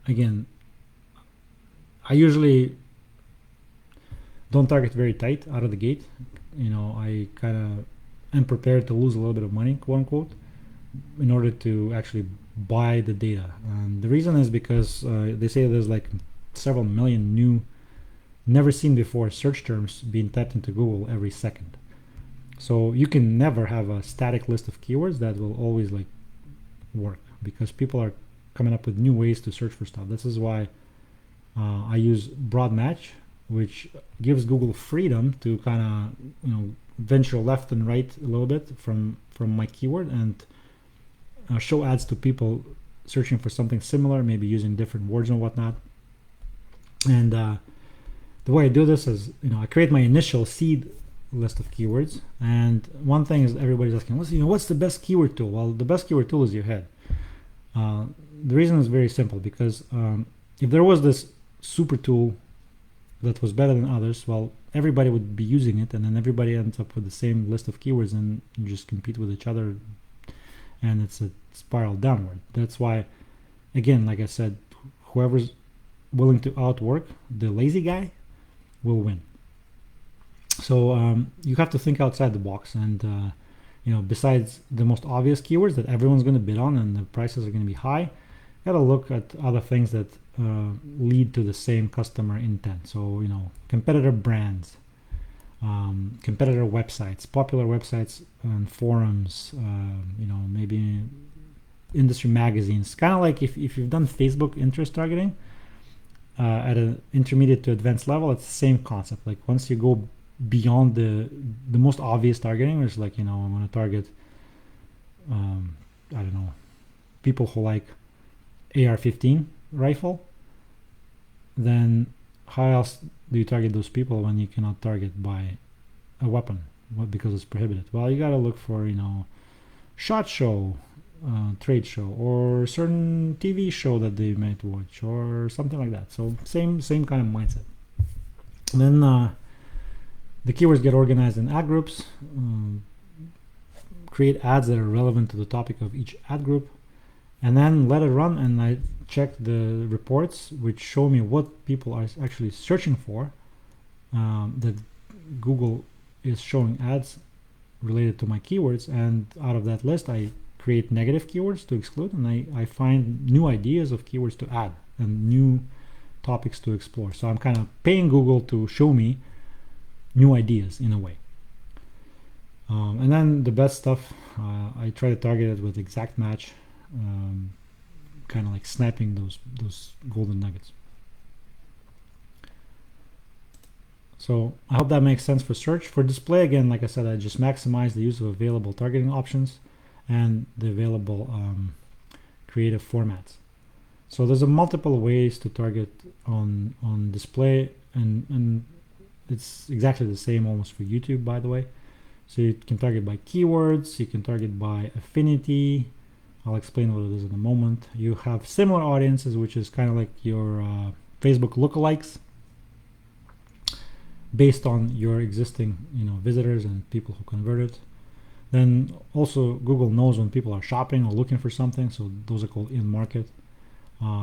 again, I usually don't target very tight out of the gate. I kind of am prepared to lose a little bit of money, quote unquote, in order to actually buy the data. And the reason is because they say there's like several million new, never seen before search terms being typed into Google every second. So you can never have a static list of keywords that will always like work, because people are coming up with new ways to search for stuff. This is why I use broad match, which gives Google freedom to kind of venture left and right a little bit from my keyword and show ads to people searching for something similar, maybe using different words and whatnot. And the way I do this is, I create my initial seed list of keywords, and one thing is everybody's asking, what's the best keyword tool? Well, the best keyword tool is your head. the reason is very simple, because if there was this super tool that was better than others, well, everybody would be using it, and then everybody ends up with the same list of keywords, and you just compete with each other, and it's a spiral downward. That's why, again, like I said, whoever's willing to outwork the lazy guy will win. So you have to think outside the box, and besides the most obvious keywords that everyone's going to bid on and the prices are going to be high, you got to look at other things that lead to the same customer intent. So competitor brands, competitor websites, popular websites and forums, maybe industry magazines. Kind of like if you've done Facebook interest targeting at an intermediate to advanced level, it's the same concept. Like once you go beyond the most obvious targeting, which is like I want to target I don't know, people who like AR-15 rifle, then how else do you target those people when you cannot target by a weapon? Because it's prohibited. Well, you got to look for SHOT Show, trade show, or certain TV show that they might watch, or something like that. So same kind of mindset. And then the keywords get organized in ad groups. Create ads that are relevant to the topic of each ad group, and then let it run. And I check the reports which show me what people are actually searching for. That Google is showing ads related to my keywords, and out of that list I create negative keywords to exclude, and I find new ideas of keywords to add and new topics to explore. So I'm kind of paying Google to show me new ideas in a way. And then the best stuff, I try to target it with exact match, kind of like snapping those golden nuggets. So I hope that makes sense for search. For display, again, like I said, I just maximize the use of available targeting options and the available creative formats. So there's a multiple ways to target on display, and it's exactly the same almost for YouTube, by the way. So you can target by keywords, you can target by affinity. I'll explain what it is in a moment. You have similar audiences, which is kind of like your Facebook lookalikes, based on your existing visitors and people who converted. Then also Google knows when people are shopping or looking for something, so those are called in market.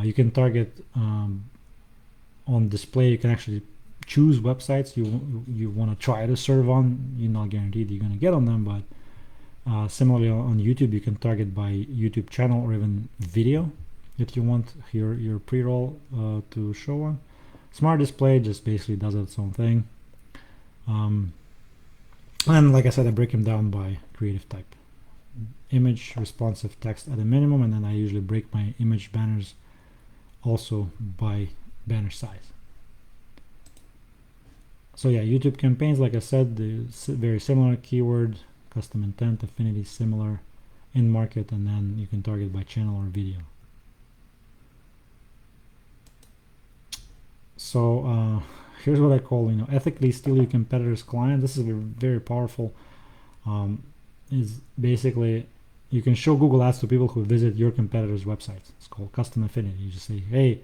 You can target on display. You can actually choose websites you want to try to serve on. You're not guaranteed you're going to get on them, but similarly on YouTube, you can target by YouTube channel or even video if you want your pre-roll to show on. Smart display just basically does its own thing. And like I said, I break them down by creative type. Image, responsive, text at a minimum, and then I usually break my image banners also by banner size. So yeah, YouTube campaigns, like I said, very similar. Keyword, custom intent, affinity, similar, in market, and then you can target by channel or video. So here's what I call ethically steal your competitor's client. This is very powerful. Is basically you can show Google ads to people who visit your competitors' websites. It's called custom affinity. You just say, hey,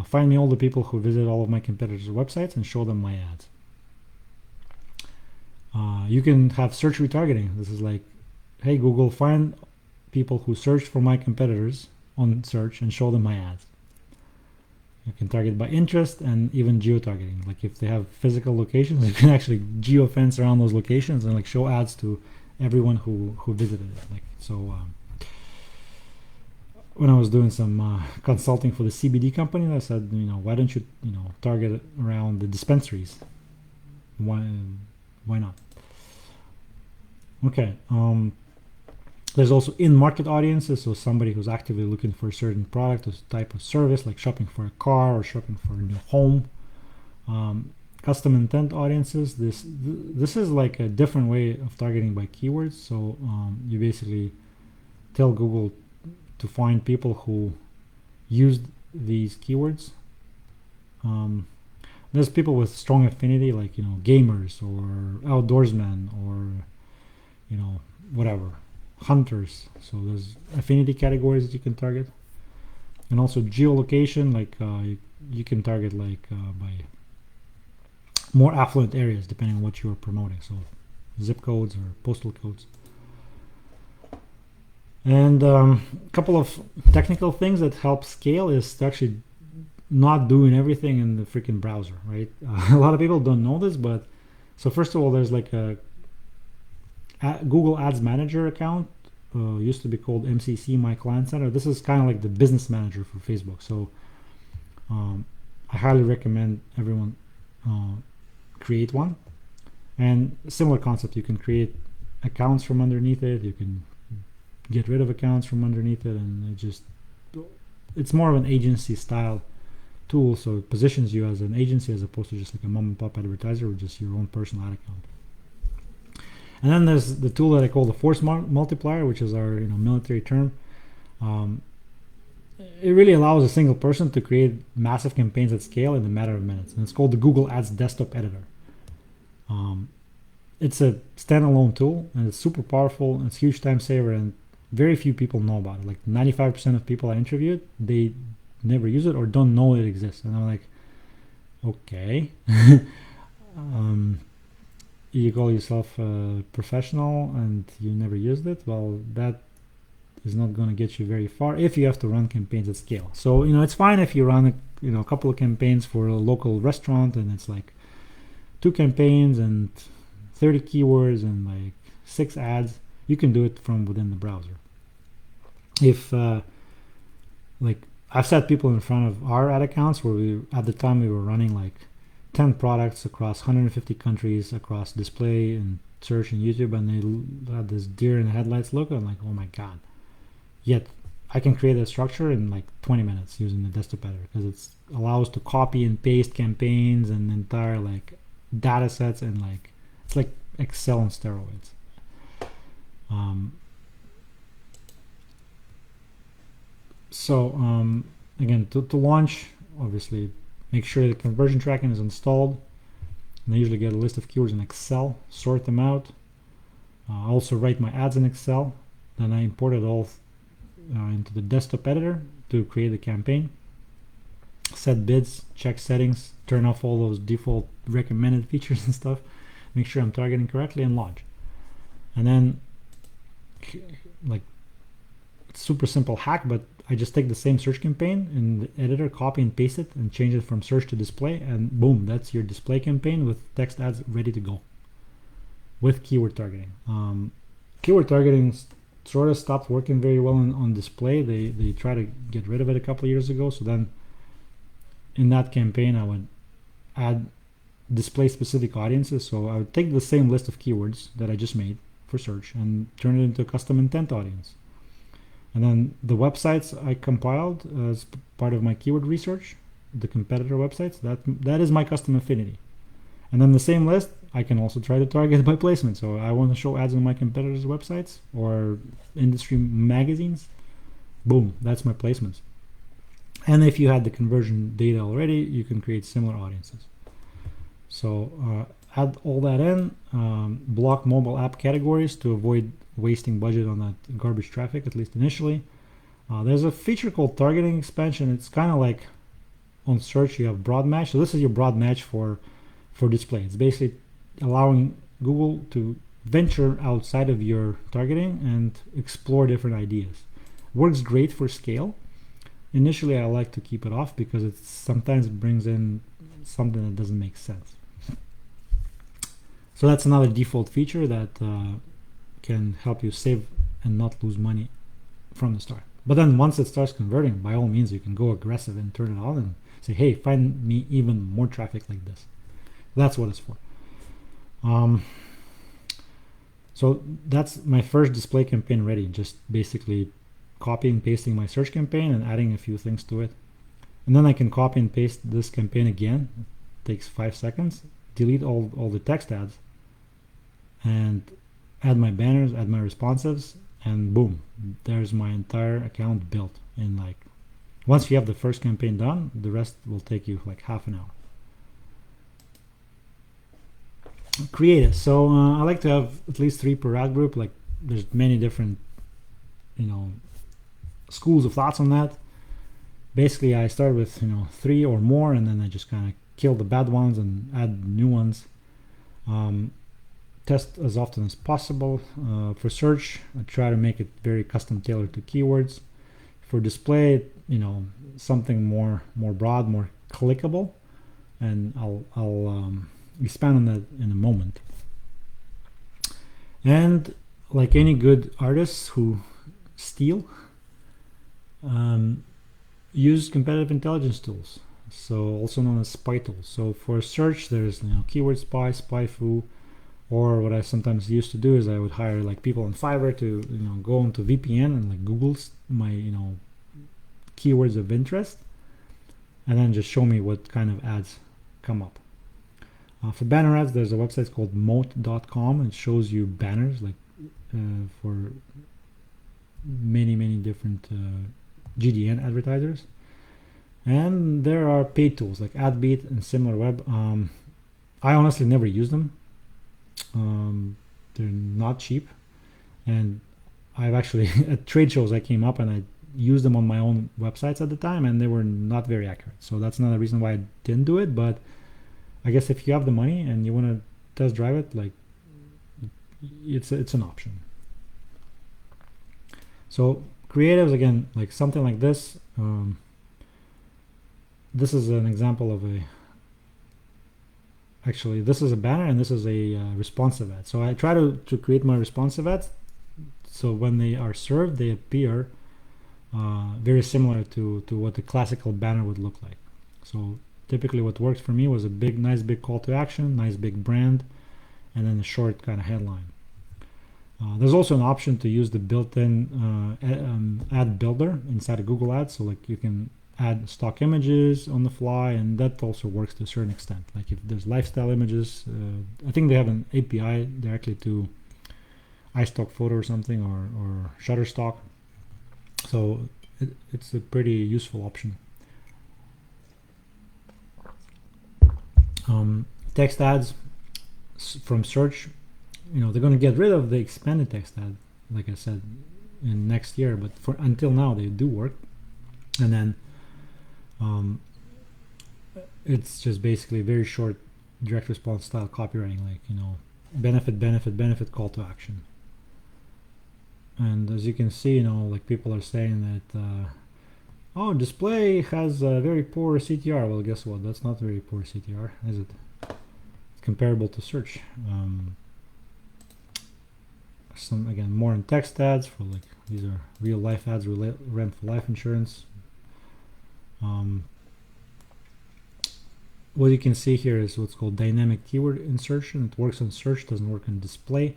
find me all the people who visit all of my competitors' websites and show them my ads. You can have search retargeting. This is like, hey Google, find people who searched for my competitors on search and show them my ads. You can target by interest and even geo-targeting. Like if they have physical locations, you can actually geo-fence around those locations and like show ads to everyone who visited it. Like so. When I was doing some consulting for the CBD company, I said, why don't you, target around the dispensaries? Why not? Okay. There's also in-market audiences, so somebody who's actively looking for a certain product or type of service, like shopping for a car or shopping for a new home. Custom intent audiences. This is like a different way of targeting by keywords. So you basically tell Google to find people who used these keywords. There's people with strong affinity, like gamers or outdoorsmen or whatever, hunters. So there's affinity categories that you can target. And also geolocation, like you can target like by more affluent areas depending on what you are promoting, so zip codes or postal codes. And a couple of technical things that help scale is to actually not doing everything in the freaking browser, right? A lot of people don't know this, but so first of all, there's like a Google Ads Manager account, used to be called MCC, My Client Center. This is kind of like the business manager for Facebook. So I highly recommend everyone create one. And similar concept, you can create accounts from underneath it. You can get rid of accounts from underneath it, and it's more of an agency style tool, so it positions you as an agency as opposed to just like a mom and pop advertiser with just your own personal ad account. And then there's the tool that I call the force multiplier, which is our military term. It really allows a single person to create massive campaigns at scale in a matter of minutes, and it's called the Google Ads Desktop Editor. It's a standalone tool, and it's super powerful, and it's a huge time saver, and very few people know about it. Like 95% of people I interviewed, they never use it or don't know it exists. And I'm like, okay. You call yourself a professional and you never used it? Well, that is not going to get you very far if you have to run campaigns at scale. So, it's fine if you run a couple of campaigns for a local restaurant and it's like 2 campaigns and 30 keywords and like 6 ads. You can do it from within the browser. If like I've set people in front of our ad accounts where at the time we were running like 10 products across 150 countries across display and search and YouTube, and they had this deer in the headlights look. I'm like, oh my god. Yet I can create a structure in like 20 minutes using the desktop editor, because it allows to copy and paste campaigns and entire like data sets, and like it's like Excel on steroids. Again, to launch, obviously make sure the conversion tracking is installed, and I usually get a list of keywords in Excel, sort them out. I also write my ads in Excel, then I import it all into the desktop editor to create the campaign, set bids, check settings, turn off all those default recommended features and stuff, make sure I'm targeting correctly, and launch. And then like it's super simple hack, but I just take the same search campaign in the editor, copy and paste it, and change it from search to display, and boom, that's your display campaign with text ads ready to go with keyword targeting. Keyword targeting sort of stopped working very well on display. They tried to get rid of it a couple of years ago. So then in that campaign, I would add display specific audiences. So I would take the same list of keywords that I just made for search and turn it into a custom intent audience. And then the websites I compiled as part of my keyword research, the competitor websites, that is my custom affinity. And then the same list, I can also try to target by placement. So I want to show ads on my competitors' websites or industry magazines. Boom, that's my placements. And if you had the conversion data already, you can create similar audiences. So add all that in, block mobile app categories to avoid wasting budget on that garbage traffic, at least initially. There's a feature called targeting expansion. It's kind of like on search you have broad match. So this is your broad match for display. It's basically allowing Google to venture outside of your targeting and explore different ideas. Works great for scale. Initially I like to keep it off because it sometimes brings in something that doesn't make sense. So that's another default feature that can help you save and not lose money from the start. But then once it starts converting, by all means you can go aggressive and turn it on and say, hey, find me even more traffic like this. That's what it's for. So that's my first display campaign ready. Just basically copying, pasting my search campaign and adding a few things to it. And then I can copy and paste this campaign again. It takes 5 seconds. Delete all the text ads and add my banners, add my responsives, and boom, there's my entire account built in like, once you have the first campaign done, the rest will take you like half an hour. Creative. So I like to have at least 3 per ad group. Like there's many different, schools of thoughts on that. basically I start with 3 or more, and then I just kind of kill the bad ones and add new ones. Test as often as possible. For search, I try to make it very custom tailored to keywords. For display, something more broad, more clickable, and I'll expand on that in a moment. And like any good artists who steal, use competitive intelligence tools, so also known as spy tools. So for search, there's keyword spy, spyfoo, or what I sometimes used to do is I would hire like people on Fiverr to go into VPN and like Google my keywords of interest, and then just show me what kind of ads come up. For banner ads, there's a website called moat.com, and it shows you banners like for many different GDN advertisers. And there are paid tools like AdBeat and SimilarWeb. I honestly never use them. They're not cheap, and I've actually at trade shows I came up and I used them on my own websites at the time, and they were not very accurate. So that's another reason why I didn't do it. But I guess if you have the money and you want to test drive it, like it's an option. So creatives, again, like something like this. This is an example of actually this is a banner and this is a responsive ad. So I try to create my responsive ads so when they are served, they appear very similar to what the classical banner would look like. So typically what worked for me was a nice big call to action, nice big brand, and then a short kind of headline. There's also an option to use the built-in ad builder inside of Google Ads, so like you can add stock images on the fly, and that also works to a certain extent. Like if there's lifestyle images, I think they have an API directly to iStock Photo or something, or Shutterstock, so it's a pretty useful option. Text ads from search, they're going to get rid of the expanded text ad, like I said, in next year, but until now they do work. And then it's just basically very short direct response style copywriting, like benefit call to action. And as you can see, like people are saying that oh, display has a very poor CTR. Well, guess what, that's not very poor CTR, is it? It's comparable to search. Some, again, more in text ads for like, these are real life ads, rent for life insurance. What you can see here is what's called dynamic keyword insertion. It works on search, doesn't work on display.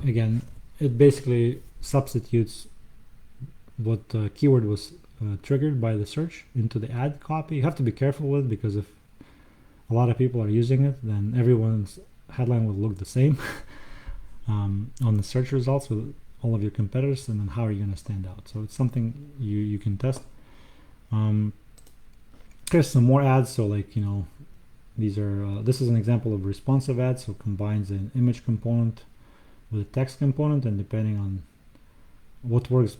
Again, it basically substitutes what keyword was triggered by the search into the ad copy. You have to be careful with it, because if a lot of people are using it, then everyone's headline will look the same on the search results with all of your competitors, and then how are you going to stand out? So it's something you can test. Here's some more ads. So like these are this is an example of responsive ads, so combines an image component with a text component, and depending on what works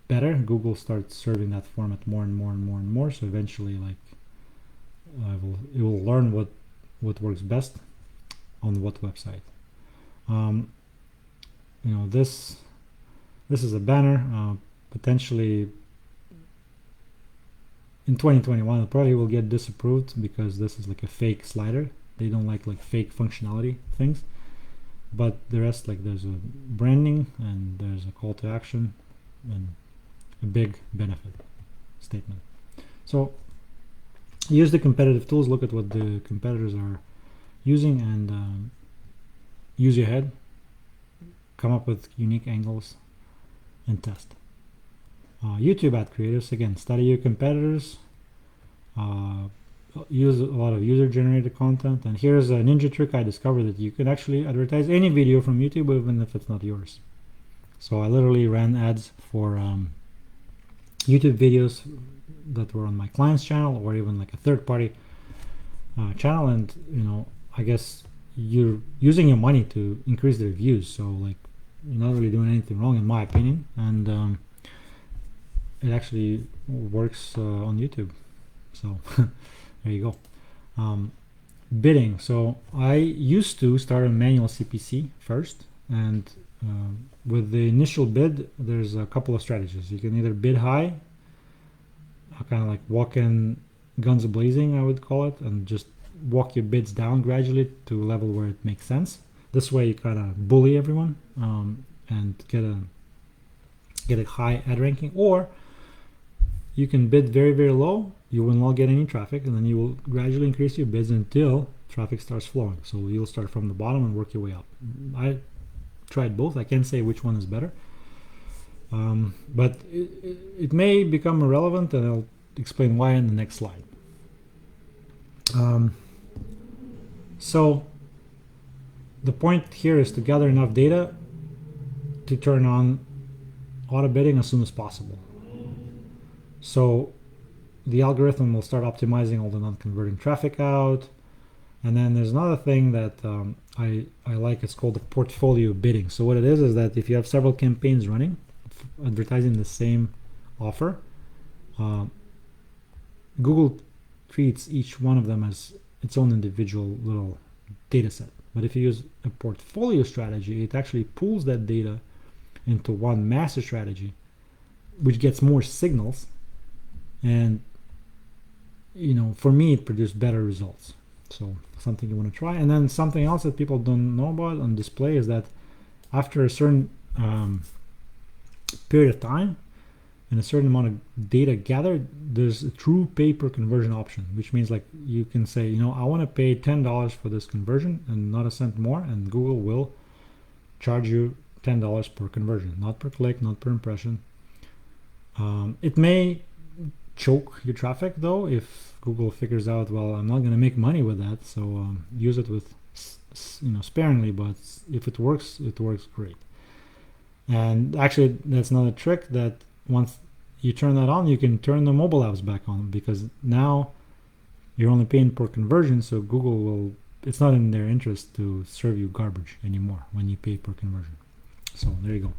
better, Google starts serving that format more and more. So eventually, like it will learn what works best on what website. This is a banner. Potentially in 2021 it probably will get disapproved, because this is like a fake slider. They don't like fake functionality things. But the rest, like there's a branding and there's a call to action and a big benefit statement. So use the competitive tools, look at what the competitors are using, and use your head, come up with unique angles, and test. YouTube ad creatives, again, study your competitors, use a lot of user-generated content. And here's a ninja trick I discovered, that you can actually advertise any video from YouTube even if it's not yours. So I literally ran ads for YouTube videos that were on my client's channel, or even like a third-party channel, and I guess you're using your money to increase their views, so like you're not really doing anything wrong in my opinion. And it actually works on YouTube. So there you go. Bidding. So I used to start a manual CPC first, and with the initial bid, there's a couple of strategies. You can either bid high, kind of like walk in guns blazing, I would call it, and just walk your bids down gradually to a level where it makes sense. This way, you kind of bully everyone and get a high ad ranking. Or you can bid very, very low. You will not get any traffic, and then you will gradually increase your bids until traffic starts flowing. So you'll start from the bottom and work your way up. I tried both. I can't say which one is better. But it may become irrelevant, and I'll explain why in the next slide. So the point here is to gather enough data to turn on auto bidding as soon as possible. So the algorithm will start optimizing all the non-converting traffic out. And then there's another thing that I like. It's called the portfolio bidding. So what it is that if you have several campaigns running, advertising the same offer, Google treats each one of them as its own individual little data set. But if you use a portfolio strategy, it actually pulls that data into one master strategy, which gets more signals. And for me, it produced better results. So something you want to try. And then something else that people don't know about on display is that after a certain period of time and a certain amount of data gathered, there's a true pay per conversion option, which means like you can say, I want to pay $10 for this conversion and not a cent more, and Google will charge you $10 per conversion, not per click, not per impression. It may choke your traffic though if Google figures out, well, I'm not going to make money with that, so use it with sparingly, but if it works great. And actually, that's another trick, that once you turn that on, you can turn the mobile apps back on, because now you're only paying per conversion, so Google will, it's not in their interest to serve you garbage anymore when you pay per conversion. So there you go.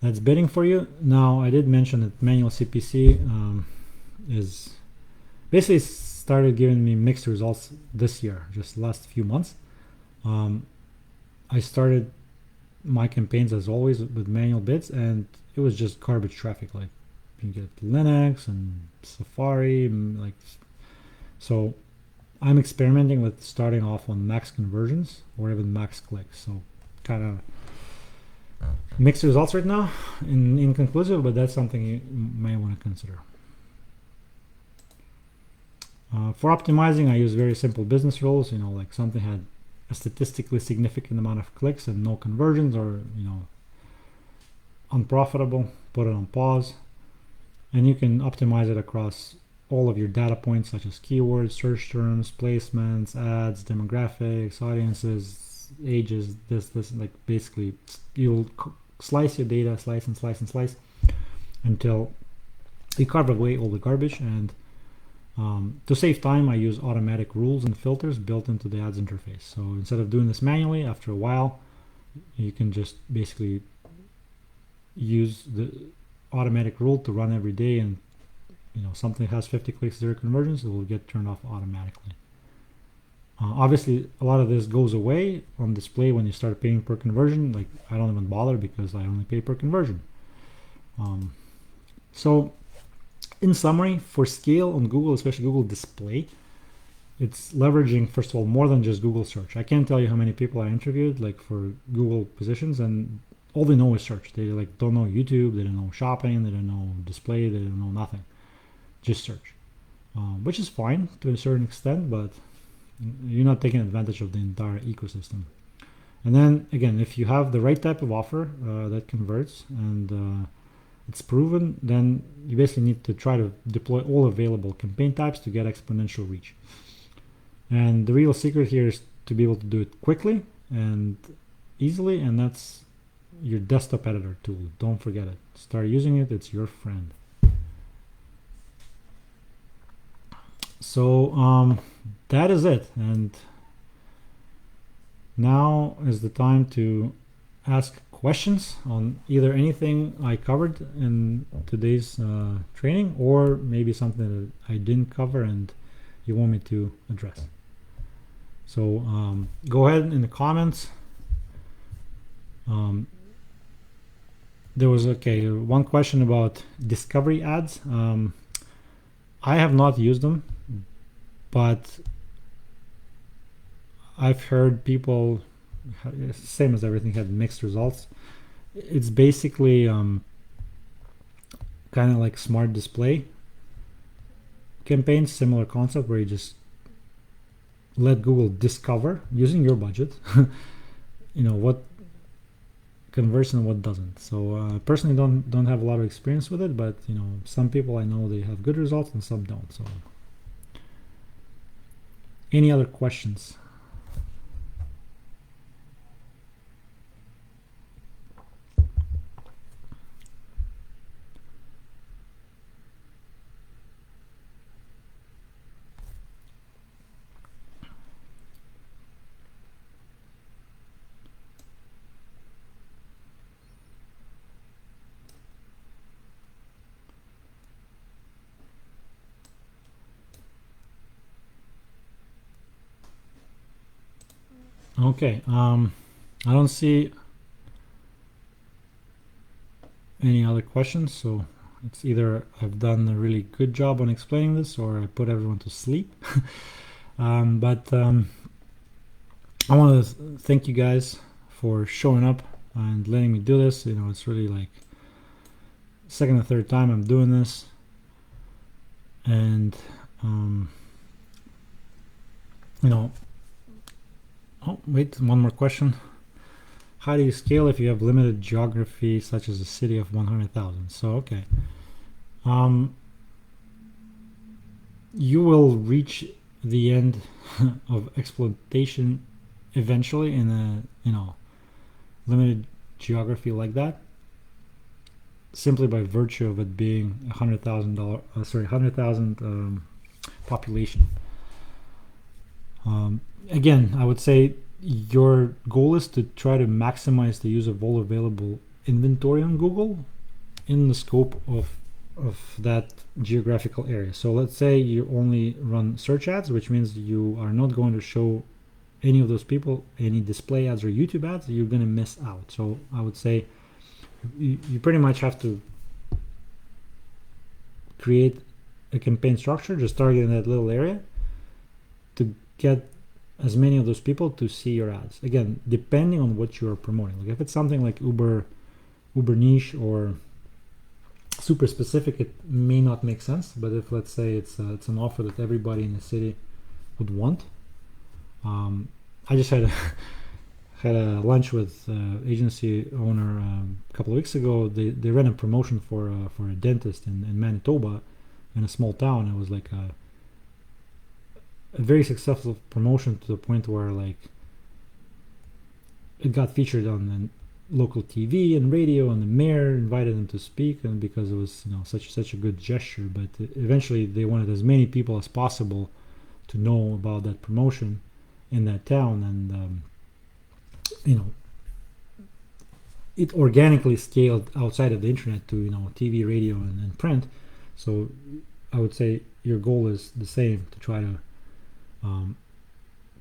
That's bidding for you. Now, I did mention that manual CPC is basically started giving me mixed results this year, just last few months. I started my campaigns as always with manual bids, and it was just garbage traffic. Like you get Linux and Safari, so I'm experimenting with starting off on max conversions or even max clicks. So kind of mixed results right now, inconclusive, but that's something you may want to consider. For optimizing, I use very simple business rules. Like something had a statistically significant amount of clicks and no conversions, or unprofitable, put it on pause. And you can optimize it across all of your data points, such as keywords, search terms, placements, ads, demographics, audiences, ages, this, like basically you'll slice your data, slice until you carve away all the garbage. And to save time, I use automatic rules and filters built into the ads interface. So instead of doing this manually, after a while, you can just basically use the automatic rule to run every day, and something has 50 clicks, 0 conversions, it will get turned off automatically. Obviously, a lot of this goes away on display when you start paying per conversion. Like I don't even bother because I only pay per conversion. So in summary, for scale on Google, especially Google Display, it's leveraging, first of all, more than just Google search. I can't tell you how many people I interviewed like for Google positions, and all they know is search. They like don't know YouTube, they don't know shopping, they don't know display, they don't know nothing, just search, which is fine to a certain extent, but you're not taking advantage of the entire ecosystem. And then again, if you have the right type of offer that converts and it's proven, then you basically need to try to deploy all available campaign types to get exponential reach. And the real secret here is to be able to do it quickly and easily, and that's your desktop editor tool. Don't forget it. Start using it. It's your friend. So that is it. And now is the time to ask questions on either anything I covered in today's training, or maybe something that I didn't cover and you want me to address. So go ahead in the comments. There was one question about discovery ads. I have not used them, but I've heard people, same as everything, had mixed results. It's basically kind of like smart display campaigns, similar concept, where you just let Google discover using your budget what converts and what doesn't. So personally don't have a lot of experience with it, but some people I know, they have good results and some don't. So any other questions? Okay, I don't see any other questions, so it's either I've done a really good job on explaining this, or I put everyone to sleep. But I want to thank you guys for showing up and letting me do this. It's really like second or third time I'm doing this, and oh wait, one more question. How do you scale if you have limited geography, such as a city of 100,000? So okay, you will reach the end of exploitation eventually in a limited geography like that, simply by virtue of it being $100,000 population. Again, I would say your goal is to try to maximize the use of all available inventory on Google in the scope of that geographical area. So let's say you only run search ads, which means you are not going to show any of those people any display ads or YouTube ads. You're going to miss out. So I would say you pretty much have to create a campaign structure just targeting that little area to get as many of those people to see your ads. Again, depending on what you're promoting. Like if it's something like uber niche or super specific, it may not make sense. But if, let's say, it's an offer that everybody in the city would want, I just had a lunch with agency owner a couple of weeks ago. They ran a promotion for a dentist in Manitoba, in a small town. It was like a very successful promotion, to the point where like it got featured on the local TV and radio, and the mayor invited them to speak, and because it was such a good gesture. But eventually they wanted as many people as possible to know about that promotion in that town, and it organically scaled outside of the internet to TV, radio, and print. So I would say your goal is the same, to try to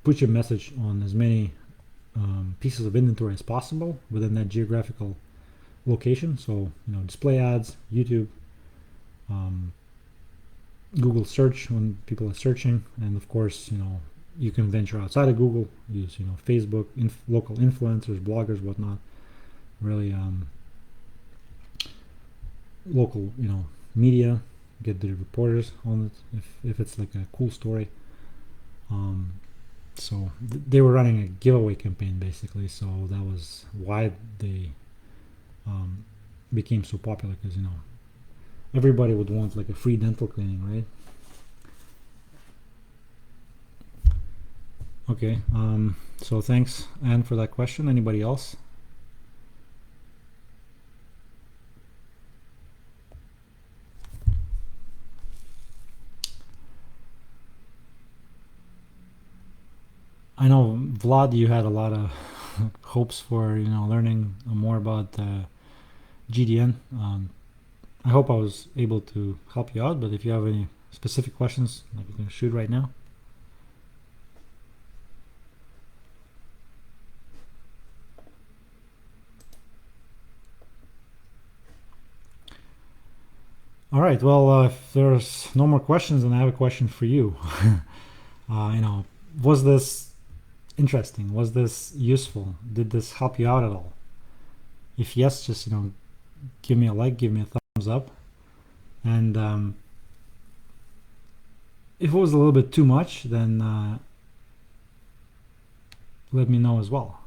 put your message on as many pieces of inventory as possible within that geographical location. So display ads, YouTube, Google search when people are searching, and of course you can venture outside of Google, use Facebook, local influencers, bloggers, whatnot. Really local media, get the reporters on it if it's like a cool story. So they were running a giveaway campaign basically, so that was why they became so popular, because everybody would want like a free dental cleaning, right? Okay, so thanks, Anne, for that question. Anybody else? I know, Vlad, you had a lot of hopes for learning more about GDN. I hope I was able to help you out, but if you have any specific questions, like, you can shoot right now. All right. Well, if there's no more questions, then I have a question for you. Was this interesting? Was this useful? Did this help you out at all? If yes, just give me a like, give me a thumbs up, and if it was a little bit too much, then let me know as well.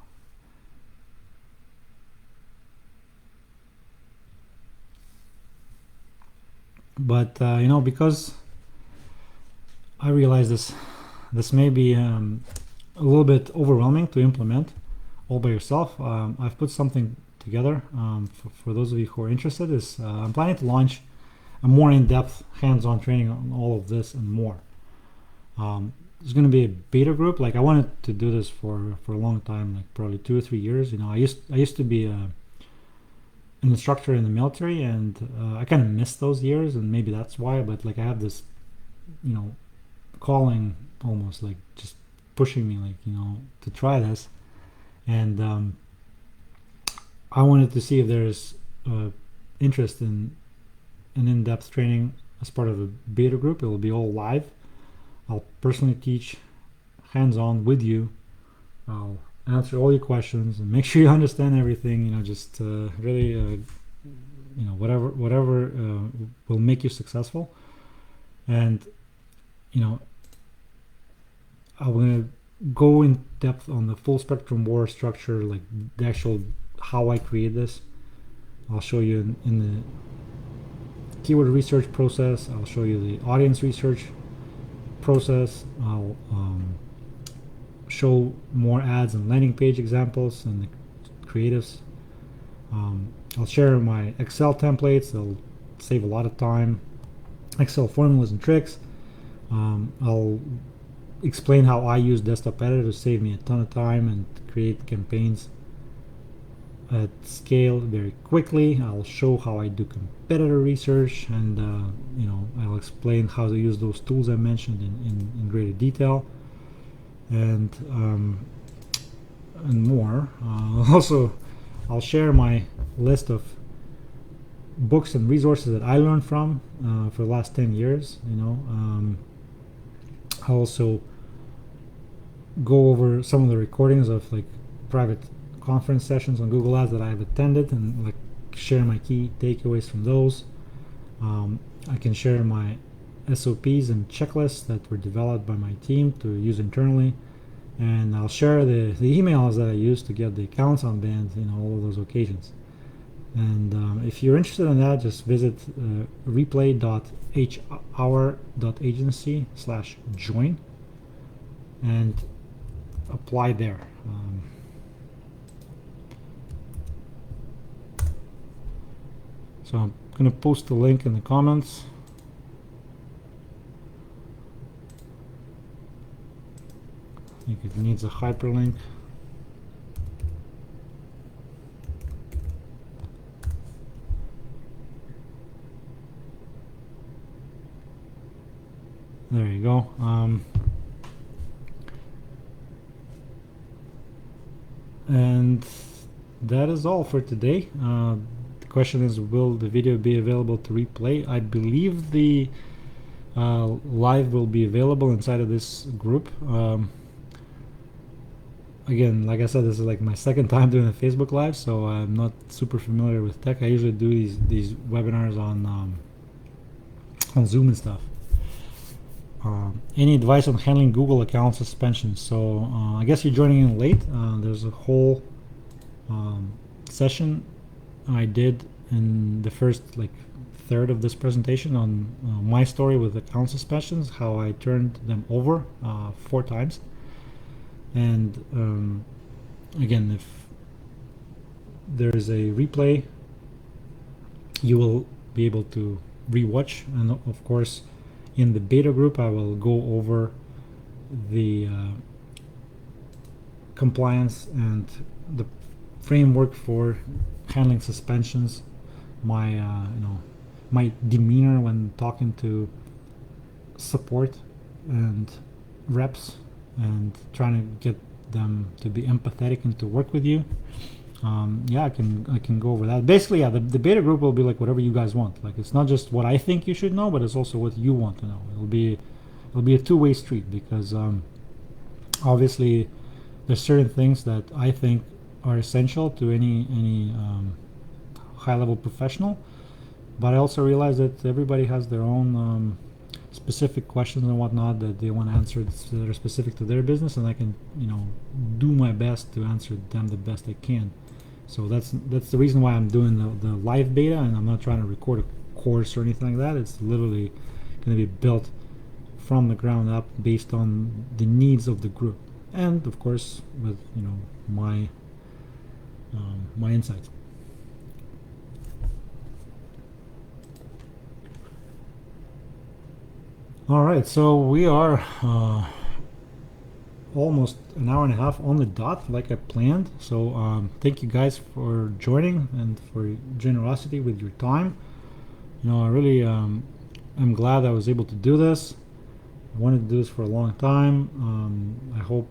But because I realize this may be a little bit overwhelming to implement all by yourself, I've put something together for those of you who are interested. I'm planning to launch a more in-depth hands-on training on all of this and more. There's going to be a beta group. Like, I wanted to do this for a long time, like probably 2 or 3 years. I used to be an instructor in the military, and I kind of missed those years, and maybe that's why. But like, I have this calling, almost like just pushing me, like to try this. And I wanted to see if there's interest in an in-depth training as part of a beta group. It will be all live. I'll personally teach hands-on with you. I'll answer all your questions and make sure you understand everything. Just really, whatever will make you successful. And I'm gonna go in depth on the full spectrum war structure, like the actual how I create this. I'll show you in the keyword research process. I'll show you the audience research process. I'll show more ads and landing page examples and the creatives. I'll share my Excel templates. They'll save a lot of time. Excel formulas and tricks. I'll explain how I use desktop editor to save me a ton of time and create campaigns at scale very quickly. I'll show how I do competitor research, and I'll explain how to use those tools I mentioned in greater detail, and more. Also, I'll share my list of books and resources that I learned from for the last 10 years. I'll also go over some of the recordings of like private conference sessions on Google Ads that I've attended, and like share my key takeaways from those. I can share my SOPs and checklists that were developed by my team to use internally, and I'll share the emails that I use to get the accounts unbanned in all of those occasions. And if you're interested in that, just visit replay.hour.agency/join and apply there. So I'm going to post the link in the comments. I think it needs a hyperlink. There you go. And that is all for today. The question is, will the video be available to replay? I believe the live will be available inside of this group. Again, like I said, this is like my second time doing a Facebook Live, so I'm not super familiar with tech. I usually do these webinars on Zoom and stuff. Any advice on handling Google account suspension? So I guess you're joining in late. There's a whole session I did in the first third of this presentation on my story with account suspensions, how I turned them over 4 times. And again, if there is a replay, you will be able to rewatch, and of course in the beta group I will go over the compliance and the framework for handling suspensions, my my demeanor when talking to support and reps, and trying to get them to be empathetic and to work with you. Yeah, I can go over that. Basically, yeah, the beta group will be like whatever you guys want. Like, it's not just what I think you should know, but it's also what you want to know. It'll be a two-way street, because obviously there's certain things that I think are essential to any high-level professional, but I also realize that everybody has their own specific questions and whatnot that they want answered that are specific to their business, and I can do my best to answer them the best I can. So that's the reason why I'm doing the live beta, and I'm not trying to record a course or anything like that. It's literally going to be built from the ground up based on the needs of the group, and of course with my my insights. All right, so we are almost an hour and a half on the dot, like I planned. So thank you guys for joining and for your generosity with your time. I really I'm glad I was able to do this. I wanted to do this for a long time. I hope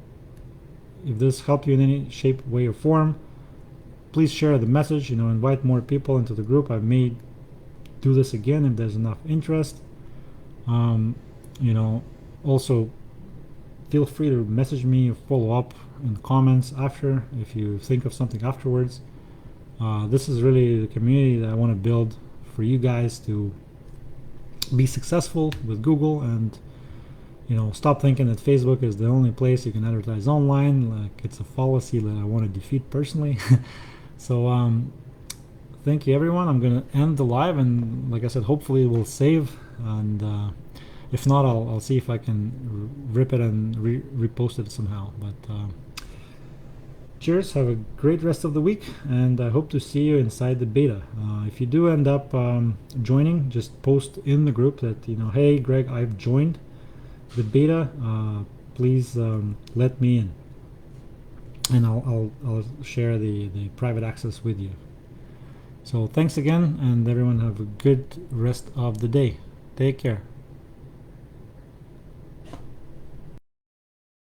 if this helped you in any shape, way, or form, please share the message. Invite more people into the group. I may do this again if there's enough interest. Also feel free to message me or follow up in the comments after if you think of something afterwards. This is really the community that I want to build for you guys to be successful with Google, and stop thinking that Facebook is the only place you can advertise online. Like, it's a fallacy that I want to defeat personally. So thank you, everyone. I'm gonna end the live, and like I said, hopefully it will save, and if not, I'll see if I can rip it and repost it somehow. But cheers, have a great rest of the week, and I hope to see you inside the beta. If you do end up joining, just post in the group that hey Greg, I've joined the beta, please let me in, and I'll share the private access with you. So thanks again, and everyone have a good rest of the day. Take care.